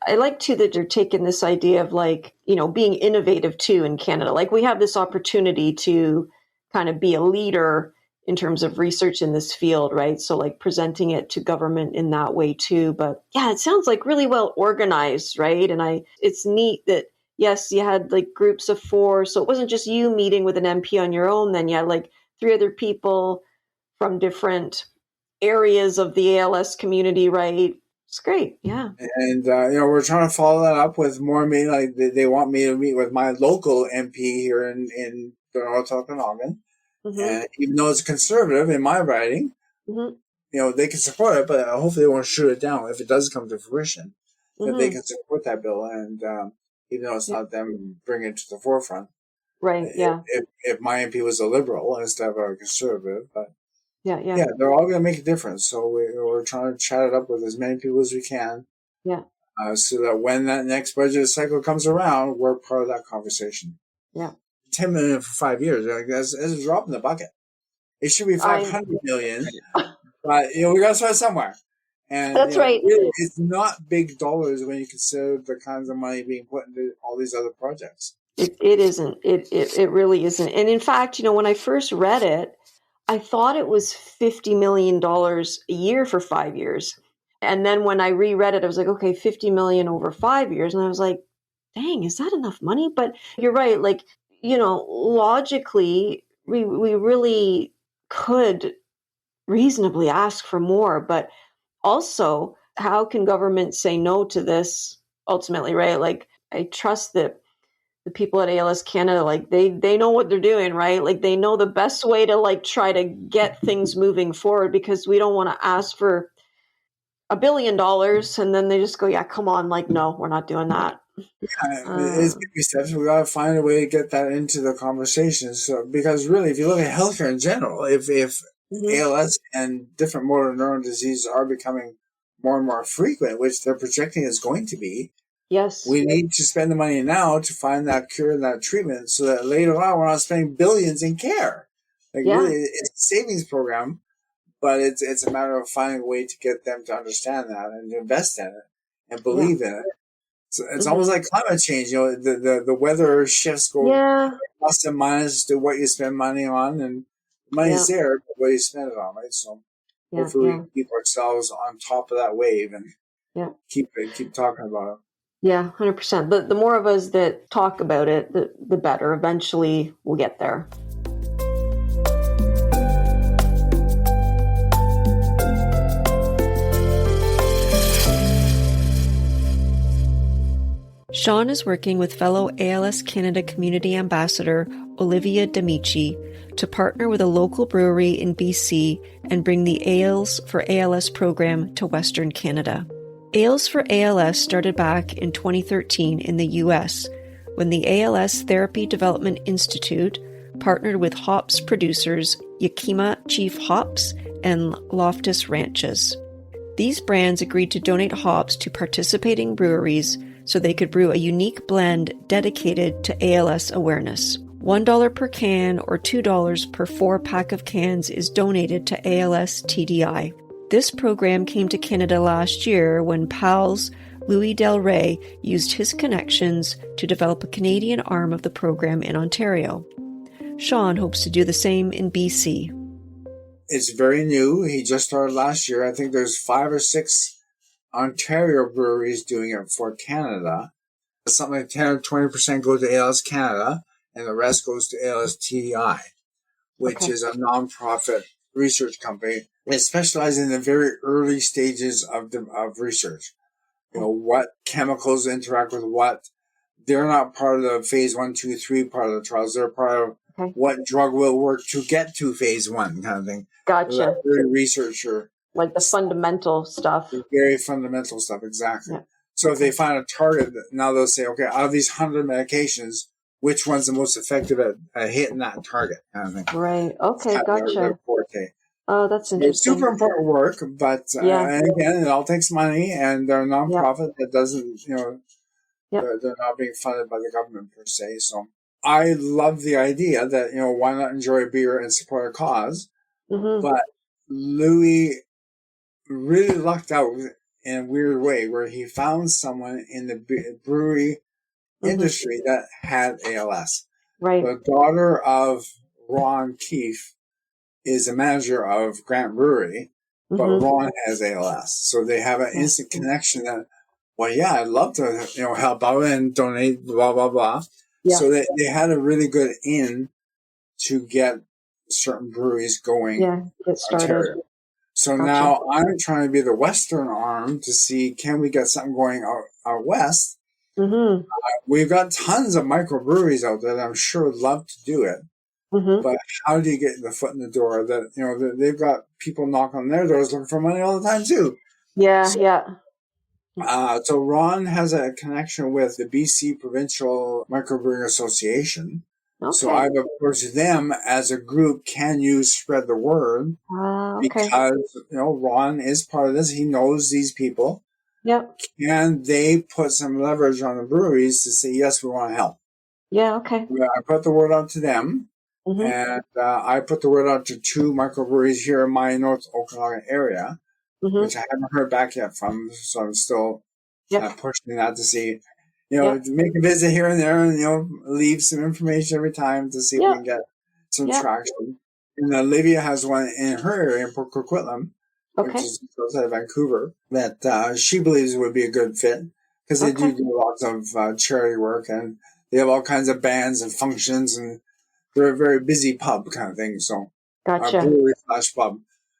I like too that you're taking this idea of being innovative too in Canada. Like we have this opportunity to kind of be a leader in terms of research in this field, right? So like presenting it to government in that way too. But it sounds like really well organized, right? And it's neat that, yes, you had like groups of 4. So it wasn't just you meeting with an MP on your own. Then you had like 3 other people from different areas of the ALS community, right? It's great. And, we're trying to follow that up with more meetings. Like they want me to meet with my local MP here in the North Okanagan. And even though it's conservative in my writing, they can support it, but hopefully they won't shoot it down if it does come to fruition. That they can support that bill, and even though it's not them bringing it to the forefront, If my MP was a Liberal instead of a conservative, but they're all going to make a difference. So we're trying to chat it up with as many people as we can, so that when that next budget cycle comes around, we're part of that conversation. 10 million for 5 years. That's a drop in the bucket. It should be 500 million, but we got to start somewhere. And that's right. It's not big dollars when you consider the kinds of money being put into all these other projects. It isn't. It really isn't. And in fact, when I first read it, I thought it was $50 million a year for 5 years. And then when I reread it, I was like, okay, 50 million over 5 years. And I was like, dang, is that enough money? But you're right. Like, logically, we really could reasonably ask for more. But also, how can government say no to this ultimately, right? Like, I trust that the people at ALS Canada, like they know what they're doing, right? Like they know the best way to like try to get things moving forward, because we don't want to ask for $1 billion and then they just go, yeah, come on. Like, no, we're not doing that. It's baby steps. We got to find a way to get that into the conversation. So, because really, if you look at healthcare in general, if ALS and different motor neuron diseases are becoming more and more frequent, which they're projecting is going to be. Yes. We need to spend the money now to find that cure and that treatment so that later on we're not spending billions in care. Really, it's a savings program, but it's a matter of finding a way to get them to understand that and to invest in it and believe in it. So it's almost like climate change. The weather shifts go plus and minus to what you spend money on, and money's there, but what you spend it on, right? So hopefully we can keep ourselves on top of that wave and keep talking about it. Yeah, 100%. The more of us that talk about it, the better. Eventually, we'll get there. Shawn is working with fellow ALS Canada Community Ambassador Olivia D'Amici to partner with a local brewery in BC and bring the Ales for ALS program to Western Canada. Ales for ALS started back in 2013 in the US when the ALS Therapy Development Institute partnered with hops producers Yakima Chief Hops and Loftus Ranches. These brands agreed to donate hops to participating breweries so they could brew a unique blend dedicated to ALS awareness. $1 per can or $2 per 4-pack of cans is donated to ALS TDI. This program came to Canada last year when PAL's Louis Del Rey used his connections to develop a Canadian arm of the program in Ontario. Shawn hopes to do the same in BC. It's very new. He just started last year. I think there's 5 or 6 Ontario breweries doing it for Canada. Something like 10 or 20% goes to ALS Canada, and the rest goes to ALS TDI, which is a nonprofit research company. They specialize in the very early stages of research. What chemicals interact with what. They're not part of the phase 1, 2, 3 part of the trials. They're part of what drug will work to get to phase 1 kind of thing. Gotcha. Very researcher. Like the fundamental stuff. Very fundamental stuff, exactly. Yeah. So if they find a target, now they'll say, okay, out of these 100 medications, which one's the most effective at hitting that target kind of thing. Right. Okay, gotcha. Oh, that's interesting. It's super important work, but and again, it all takes money, and they're a nonprofit that doesn't, they're not being funded by the government per se. So I love the idea that, why not enjoy a beer and support a cause? But Louis really lucked out in a weird way where he found someone in the brewery industry that had ALS. Right. The daughter of Ron Keefe is a manager of Grant Brewery, but Ron has ALS. So they have an instant connection that, I'd love to, help out and donate, blah, blah, blah. Yeah. So they had a really good in to get certain breweries going. Yeah, get started. Ontario. So now I'm trying to be the Western arm to see, can we get something going out west? We've got tons of microbreweries out there that I'm sure would love to do it. But how do you get the foot in the door? That they've got people knock on their doors looking for money all the time too. So Ron has a connection with the BC Provincial Microbrewing Association. So I've approached them as a group. Can you spread the word? Because Ron is part of this. He knows these people. Yep. Can they put some leverage on the breweries to say, yes, we want to help? Yeah. Okay. I put the word out to them. And I put the word out to 2 microbreweries here in my North Okanagan area, which I haven't heard back yet from. So I'm still pushing that to see, make a visit here and there and, leave some information every time to see if we can get some traction. And Olivia has one in her area in Port Coquitlam, which is outside of Vancouver, that she believes would be a good fit because they do lots of charity work and they have all kinds of bands and functions and they're a very busy pub kind of thing. So, brewery / pub.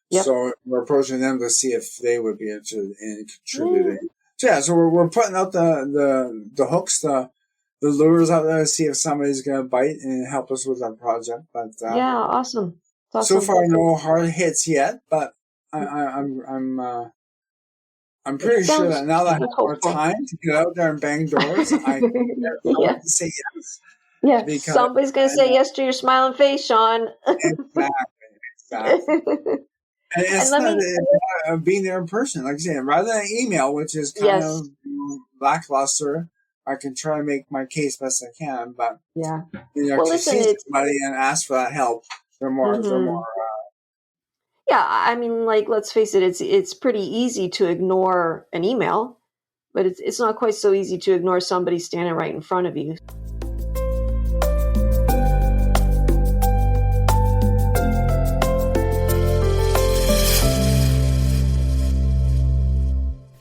Yep. So we're approaching them to see if they would be interested in contributing. So we're putting out the hooks, the lures out there to see if somebody's going to bite and help us with that project. But awesome. So far, no hard hits yet. But I'm pretty sure that now that I have more time to get out there and bang doors, I want to say yes. Yeah, somebody's going to say yes to your smiling face, Shawn. Exactly. Exactly. And And it's let not me, being there in person, like I said, rather than email, which is kind yes, of lackluster. I can try to make my case best I can, but yeah. Well, to listen, see it's, somebody and ask for that help, they're more. mhm. Yeah, I mean, like, let's face it, it's pretty easy to ignore an email, but it's not quite so easy to ignore somebody standing right in front of you.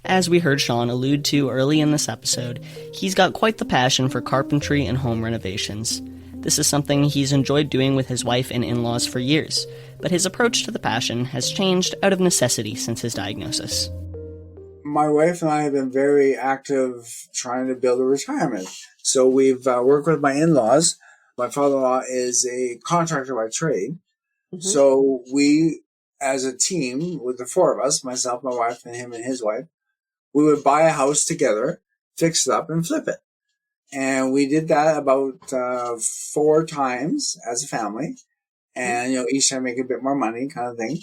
As we heard Shawn allude to early in this episode, he's got quite the passion for carpentry and home renovations. This is something he's enjoyed doing with his wife and in-laws for years, but his approach to the passion has changed out of necessity since his diagnosis. My wife and I have been very active trying to build a retirement. So we've worked with my in-laws. My father-in-law is a contractor by trade. Mhm. So we, as a team, with the four of us, myself, my wife, and him and his wife, we would buy a house together, fix it up, and flip it. And we did that about 4 times as a family. And, each time make a bit more money kind of thing.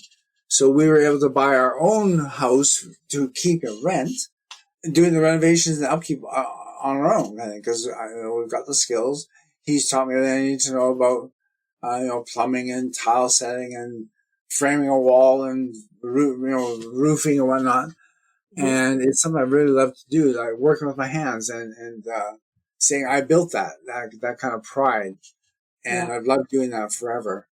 So we were able to buy our own house to keep it rent, doing the renovations and upkeep on our own, I think, because we've got the skills. He's taught me everything I need to know about, plumbing and tile setting and framing a wall and, roofing and whatnot. Mm-hmm. And it's something I really love to do, like working with my hands and saying I built that kind of pride. And I've loved doing that forever.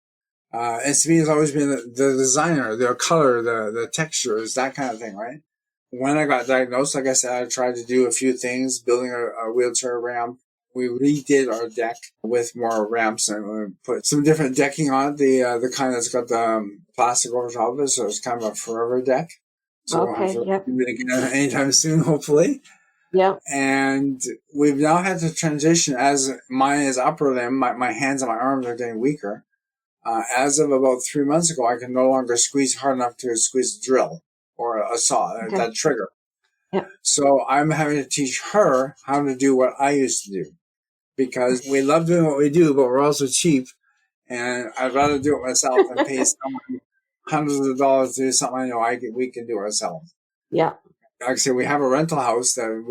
And to me, it's always been the designer, the color, the textures, that kind of thing, right? When I got diagnosed, like I said, I tried to do a few things, building a wheelchair ramp. We redid our deck with more ramps and we put some different decking on it, the kind that's got the plastic over top of it, so it's kind of a forever deck. So Okay, I won't have to do it again anytime soon, hopefully. Yep. And we've now had to transition as mine is upper limb, my hands and my arms are getting weaker. As of about 3 months ago, I can no longer squeeze hard enough to squeeze a drill or a saw, that trigger. Yeah. So I'm having to teach her how to do what I used to do because we love doing what we do, but we're also cheap. And I'd rather do it myself than pay someone hundreds of dollars to do something I know we can do ourselves. Yeah. Like I said, we have a rental house that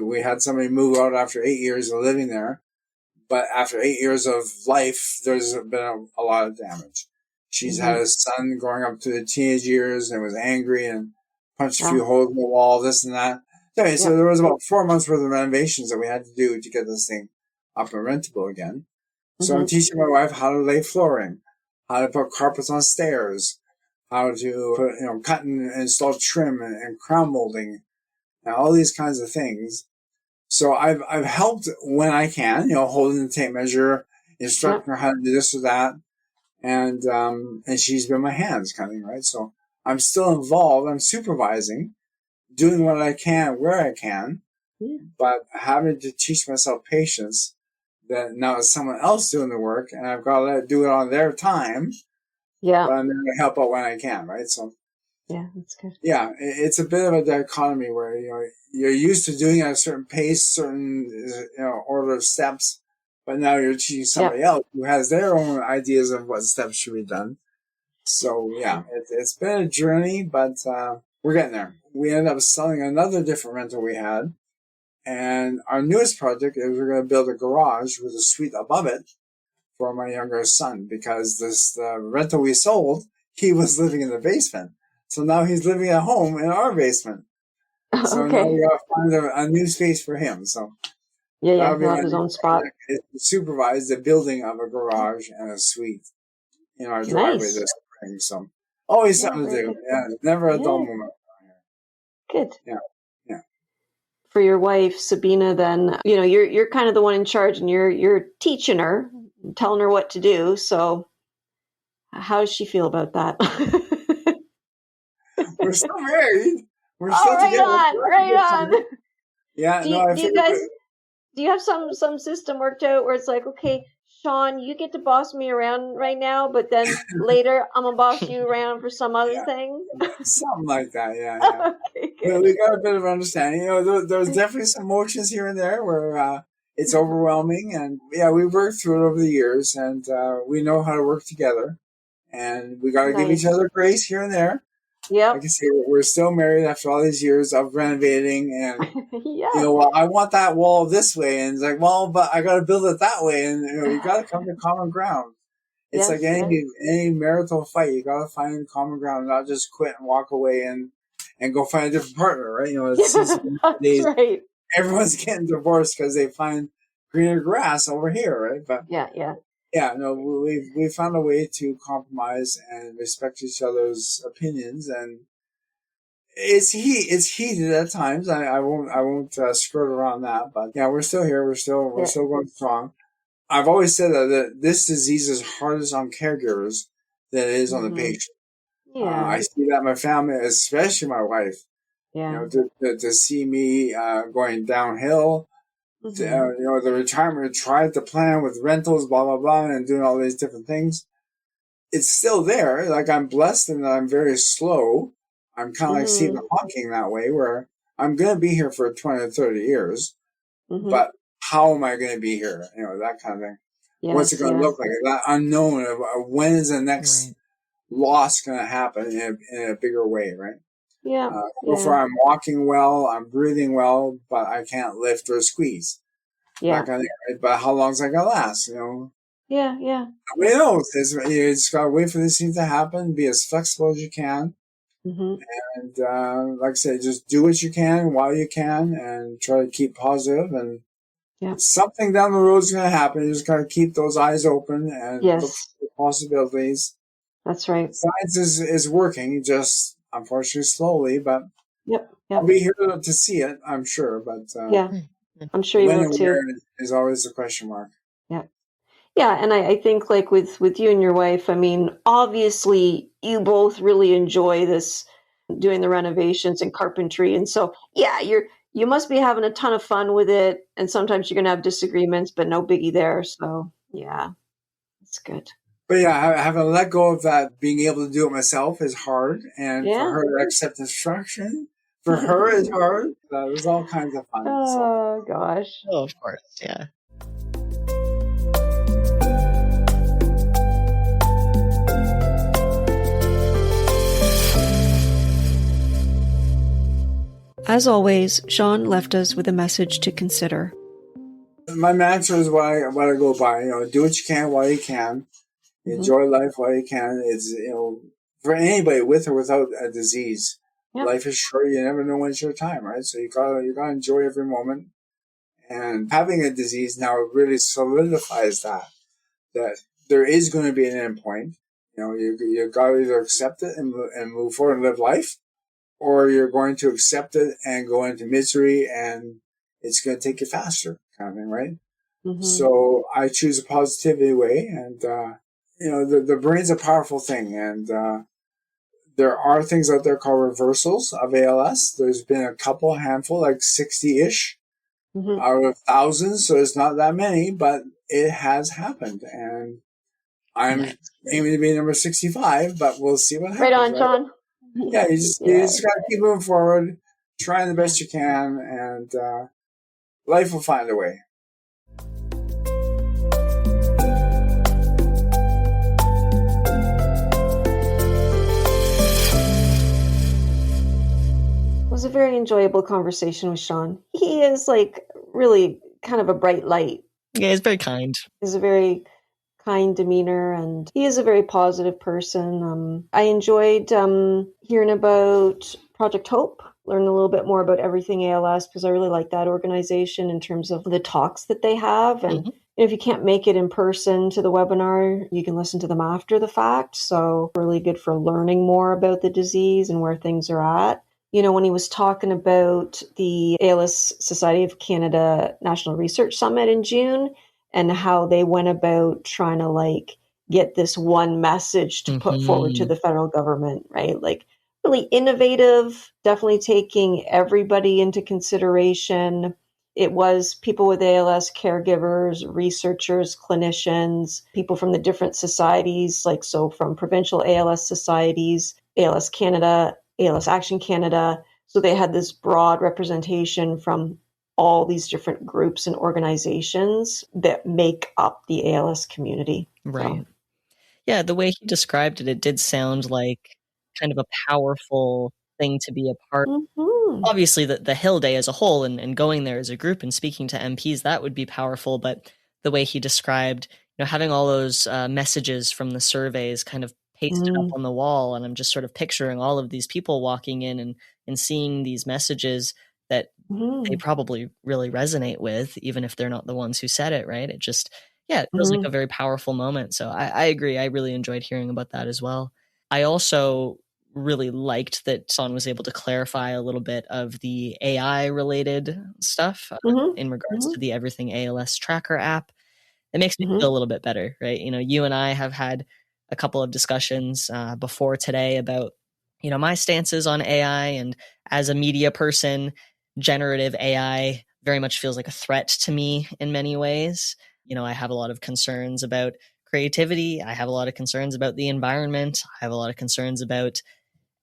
we had somebody move out after 8 years of living there. But after 8 years of life, there's been a lot of damage. She's had a son growing up to the teenage years and was angry and punched a few holes in the wall, this and that. Anyway, so there was about 4 months worth of renovations that we had to do to get this thing up and rentable again. So I'm teaching my wife how to lay flooring, how to put carpets on stairs, how to put, cut and install trim and crown molding, and all these kinds of things. So I've helped when I can, holding the tape measure, instructing her how to do this or that, and she's been my hands kind of thing, right? So I'm still involved. I'm supervising, doing what I can where I can, but having to teach myself patience that now it's someone else doing the work, and I've got to do it on their time. Yeah, but I'm going to help out when I can, right? So. Yeah, that's good. Yeah, it's a bit of a dichotomy where you're used to doing it at a certain pace, certain order of steps, but now you're teaching somebody else who has their own ideas of what steps should be done. So yeah, it's been a journey, but we're getting there. We ended up selling another different rental we had, and our newest project is we're going to build a garage with a suite above it for my younger son because the rental we sold, he was living in the basement. So now he's living at home in our basement. So now we got to find a new space for him. So he'll have his own spot. Supervise the building of a garage and a suite in our driveway this spring. So always something to do. Good. Yeah, never a dull moment. Good. Yeah. For your wife, Sabina, then you're kind of the one in charge, and you're teaching her, telling her what to do. So how does she feel about that? We're still married. We're still together. Right on. Yeah. Do you have some system worked out where it's like, okay, Shawn, you get to boss me around right now, but then later I'm gonna boss you around for some other thing? Something like that. Yeah. Okay, we got a bit of understanding. There's definitely some emotions here and there where it's overwhelming, and we worked through it over the years, and we know how to work together. and we got to give each other grace here and there. Yeah. Like I say, we're still married after all these years of renovating, and Yeah. well, I want that wall this way, and it's like, well, but I got to build it that way, and you got to come to common ground. It's like any marital fight, you got to find common ground, not just quit and walk away and go find a different partner, right? That's right. Everyone's getting divorced because they find greener grass over here, right? But we found a way to compromise and respect each other's opinions, and it's heated at times. I won't skirt around that, but yeah, we're still here. We're still going strong. I've always said that this disease is hardest on caregivers than it is on the patient. Yeah, I see that in my family, especially my wife. Yeah, to see me going downhill. The retirement, tried to plan with rentals, blah, blah, blah, and doing all these different things. It's still there. Like, I'm blessed in that I'm very slow. I'm kind of like Stephen Hawking that way, where I'm going to be here for 20 or 30 years, but how am I going to be here? That kind of thing. Yes, what's it going to look like? That unknown of when is the next loss going to happen in a bigger way, right? Yeah. So far, I'm walking well, I'm breathing well, but I can't lift or squeeze. Yeah. But how long is that going to last? Yeah. Nobody knows. You just got to wait for these things to happen, be as flexible as you can. And like I said, just do what you can while you can and try to keep positive. And something down the road is going to happen. You just got to keep those eyes open and look for the possibilities. That's right. Science is working, just unfortunately slowly, but I'll be here to see it, I'm sure. But I'm sure you will too. Is always a question mark. Yeah, and I think like with you and your wife, I mean, obviously you both really enjoy this, doing the renovations and carpentry, and so you must be having a ton of fun with it. And sometimes you're going to have disagreements, but no biggie there. So it's good. But having let go of that, being able to do it myself is hard, and for her to accept instruction, for her is hard. It was all kinds of fun. Oh gosh! Oh, of course, yeah. As always, Shawn left us with a message to consider. My mantra is what I go by. Do what you can while you can. Enjoy life while you can. It's, for anybody with or without a disease, life is short. You never know when it's your time, right? So you gotta enjoy every moment. And having a disease now really solidifies that there is going to be an end point. You gotta either accept it and move forward and live life, or you're going to accept it and go into misery, and it's going to take you faster, kind of thing, right? So I choose a positivity way, and the brain's a powerful thing, and there are things out there called reversals of ALS. There's been a handful, like 60-ish out of thousands, so it's not that many, but it has happened, and I'm aiming to be number 65, but we'll see what happens. Right on, Shawn. Yeah, you just got to keep moving forward, trying the best you can, and life will find a way. It was a very enjoyable conversation with Shawn. He is like really kind of a bright light. Yeah, he's very kind. He's a very kind demeanor, and he is a very positive person. I enjoyed hearing about Project Hope, learn a little bit more about everything ALS, because I really like that organization in terms of the talks that they have. And if you can't make it in person to the webinar, you can listen to them after the fact. So really good for learning more about the disease and where things are at. When he was talking about the ALS Society of Canada National Research Summit in June, and how they went about trying to get this one message to put forward to the federal government, right? Really innovative, definitely taking everybody into consideration. It was people with ALS, caregivers, researchers, clinicians, people from the different societies, from provincial ALS societies, ALS Canada, ALS Action Canada. So they had this broad representation from all these different groups and organizations that make up the ALS community. Right. Yeah, the way he described it, it did sound like kind of a powerful thing to be a part. Mm-hmm. Obviously, the Hill Day as a whole and going there as a group and speaking to MPs, that would be powerful. But the way he described, having all those messages from the surveys kind of pasted up on the wall, and I'm just sort of picturing all of these people walking in and seeing these messages that they probably really resonate with, even if they're not the ones who said it, right? It just, it feels like a very powerful moment. So I agree. I really enjoyed hearing about that as well. I also really liked that Shawn was able to clarify a little bit of the AI related stuff in regards to the Everything ALS Tracker app. It makes me feel a little bit better, right? You and I have had a couple of discussions before today about, my stances on AI, and as a media person, generative AI very much feels like a threat to me in many ways. I have a lot of concerns about creativity. I have a lot of concerns about the environment. I have a lot of concerns about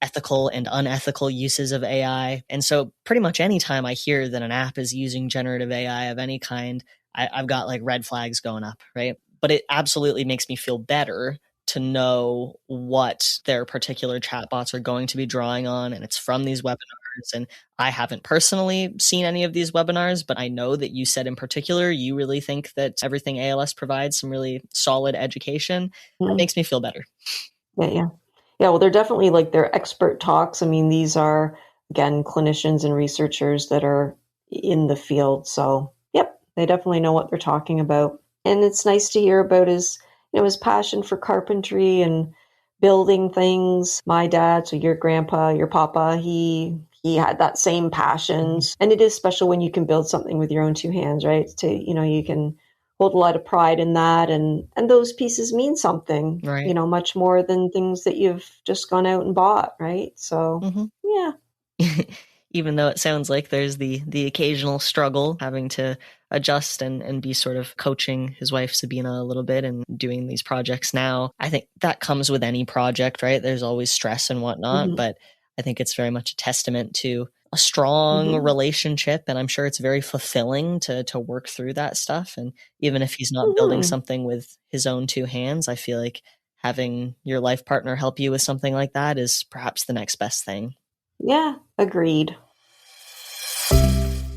ethical and unethical uses of AI. And so pretty much anytime I hear that an app is using generative AI of any kind, I've got like red flags going up, right? But it absolutely makes me feel better to know what their particular chatbots are going to be drawing on. And it's from these webinars. And I haven't personally seen any of these webinars, but I know that you said in particular, you really think that Everything ALS provides some really solid education. That makes me feel better. Yeah. Well, they're definitely like their expert talks. I mean, these are, again, clinicians and researchers that are in the field. So, they definitely know what they're talking about. And it's nice to hear about his passion for carpentry and building things. My dad, so your grandpa, your papa, he had that same passions. And it is special when you can build something with your own two hands, right? You can hold a lot of pride in that, and those pieces mean something, right? Much more than things that you've just gone out and bought, right? So, Even though it sounds like there's the occasional struggle having to adjust and be sort of coaching his wife Sabina a little bit and doing these projects now. I think that comes with any project, right? There's always stress and whatnot, but I think it's very much a testament to a strong relationship, and I'm sure it's very fulfilling to work through that stuff. And even if he's not building something with his own two hands, I feel like having your life partner help you with something like that is perhaps the next best thing. Yeah, agreed.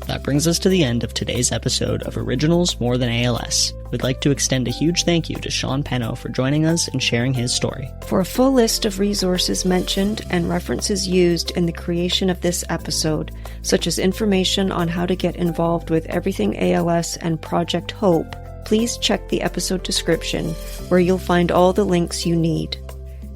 That brings us to the end of today's episode of Originals More Than ALS. We'd like to extend a huge thank you to Shawn Penno for joining us and sharing his story. For a full list of resources mentioned and references used in the creation of this episode, such as information on how to get involved with Everything ALS and Project Hope, please check the episode description, where you'll find all the links you need.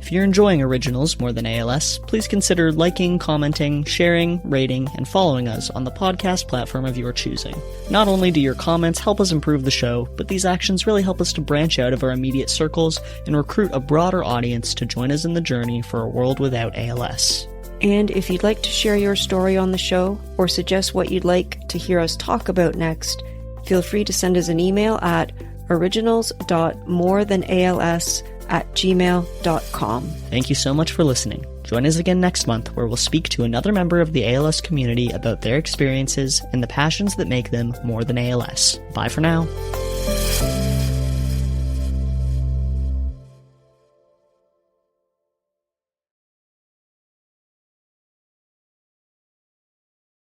If you're enjoying Originals More Than ALS, please consider liking, commenting, sharing, rating, and following us on the podcast platform of your choosing. Not only do your comments help us improve the show, but these actions really help us to branch out of our immediate circles and recruit a broader audience to join us in the journey for a world without ALS. And if you'd like to share your story on the show, or suggest what you'd like to hear us talk about next, feel free to send us an email at originals.morethanals@gmail.com. Thank you so much for listening. Join us again next month, where we'll speak to another member of the ALS community about their experiences and the passions that make them more than ALS. Bye for now.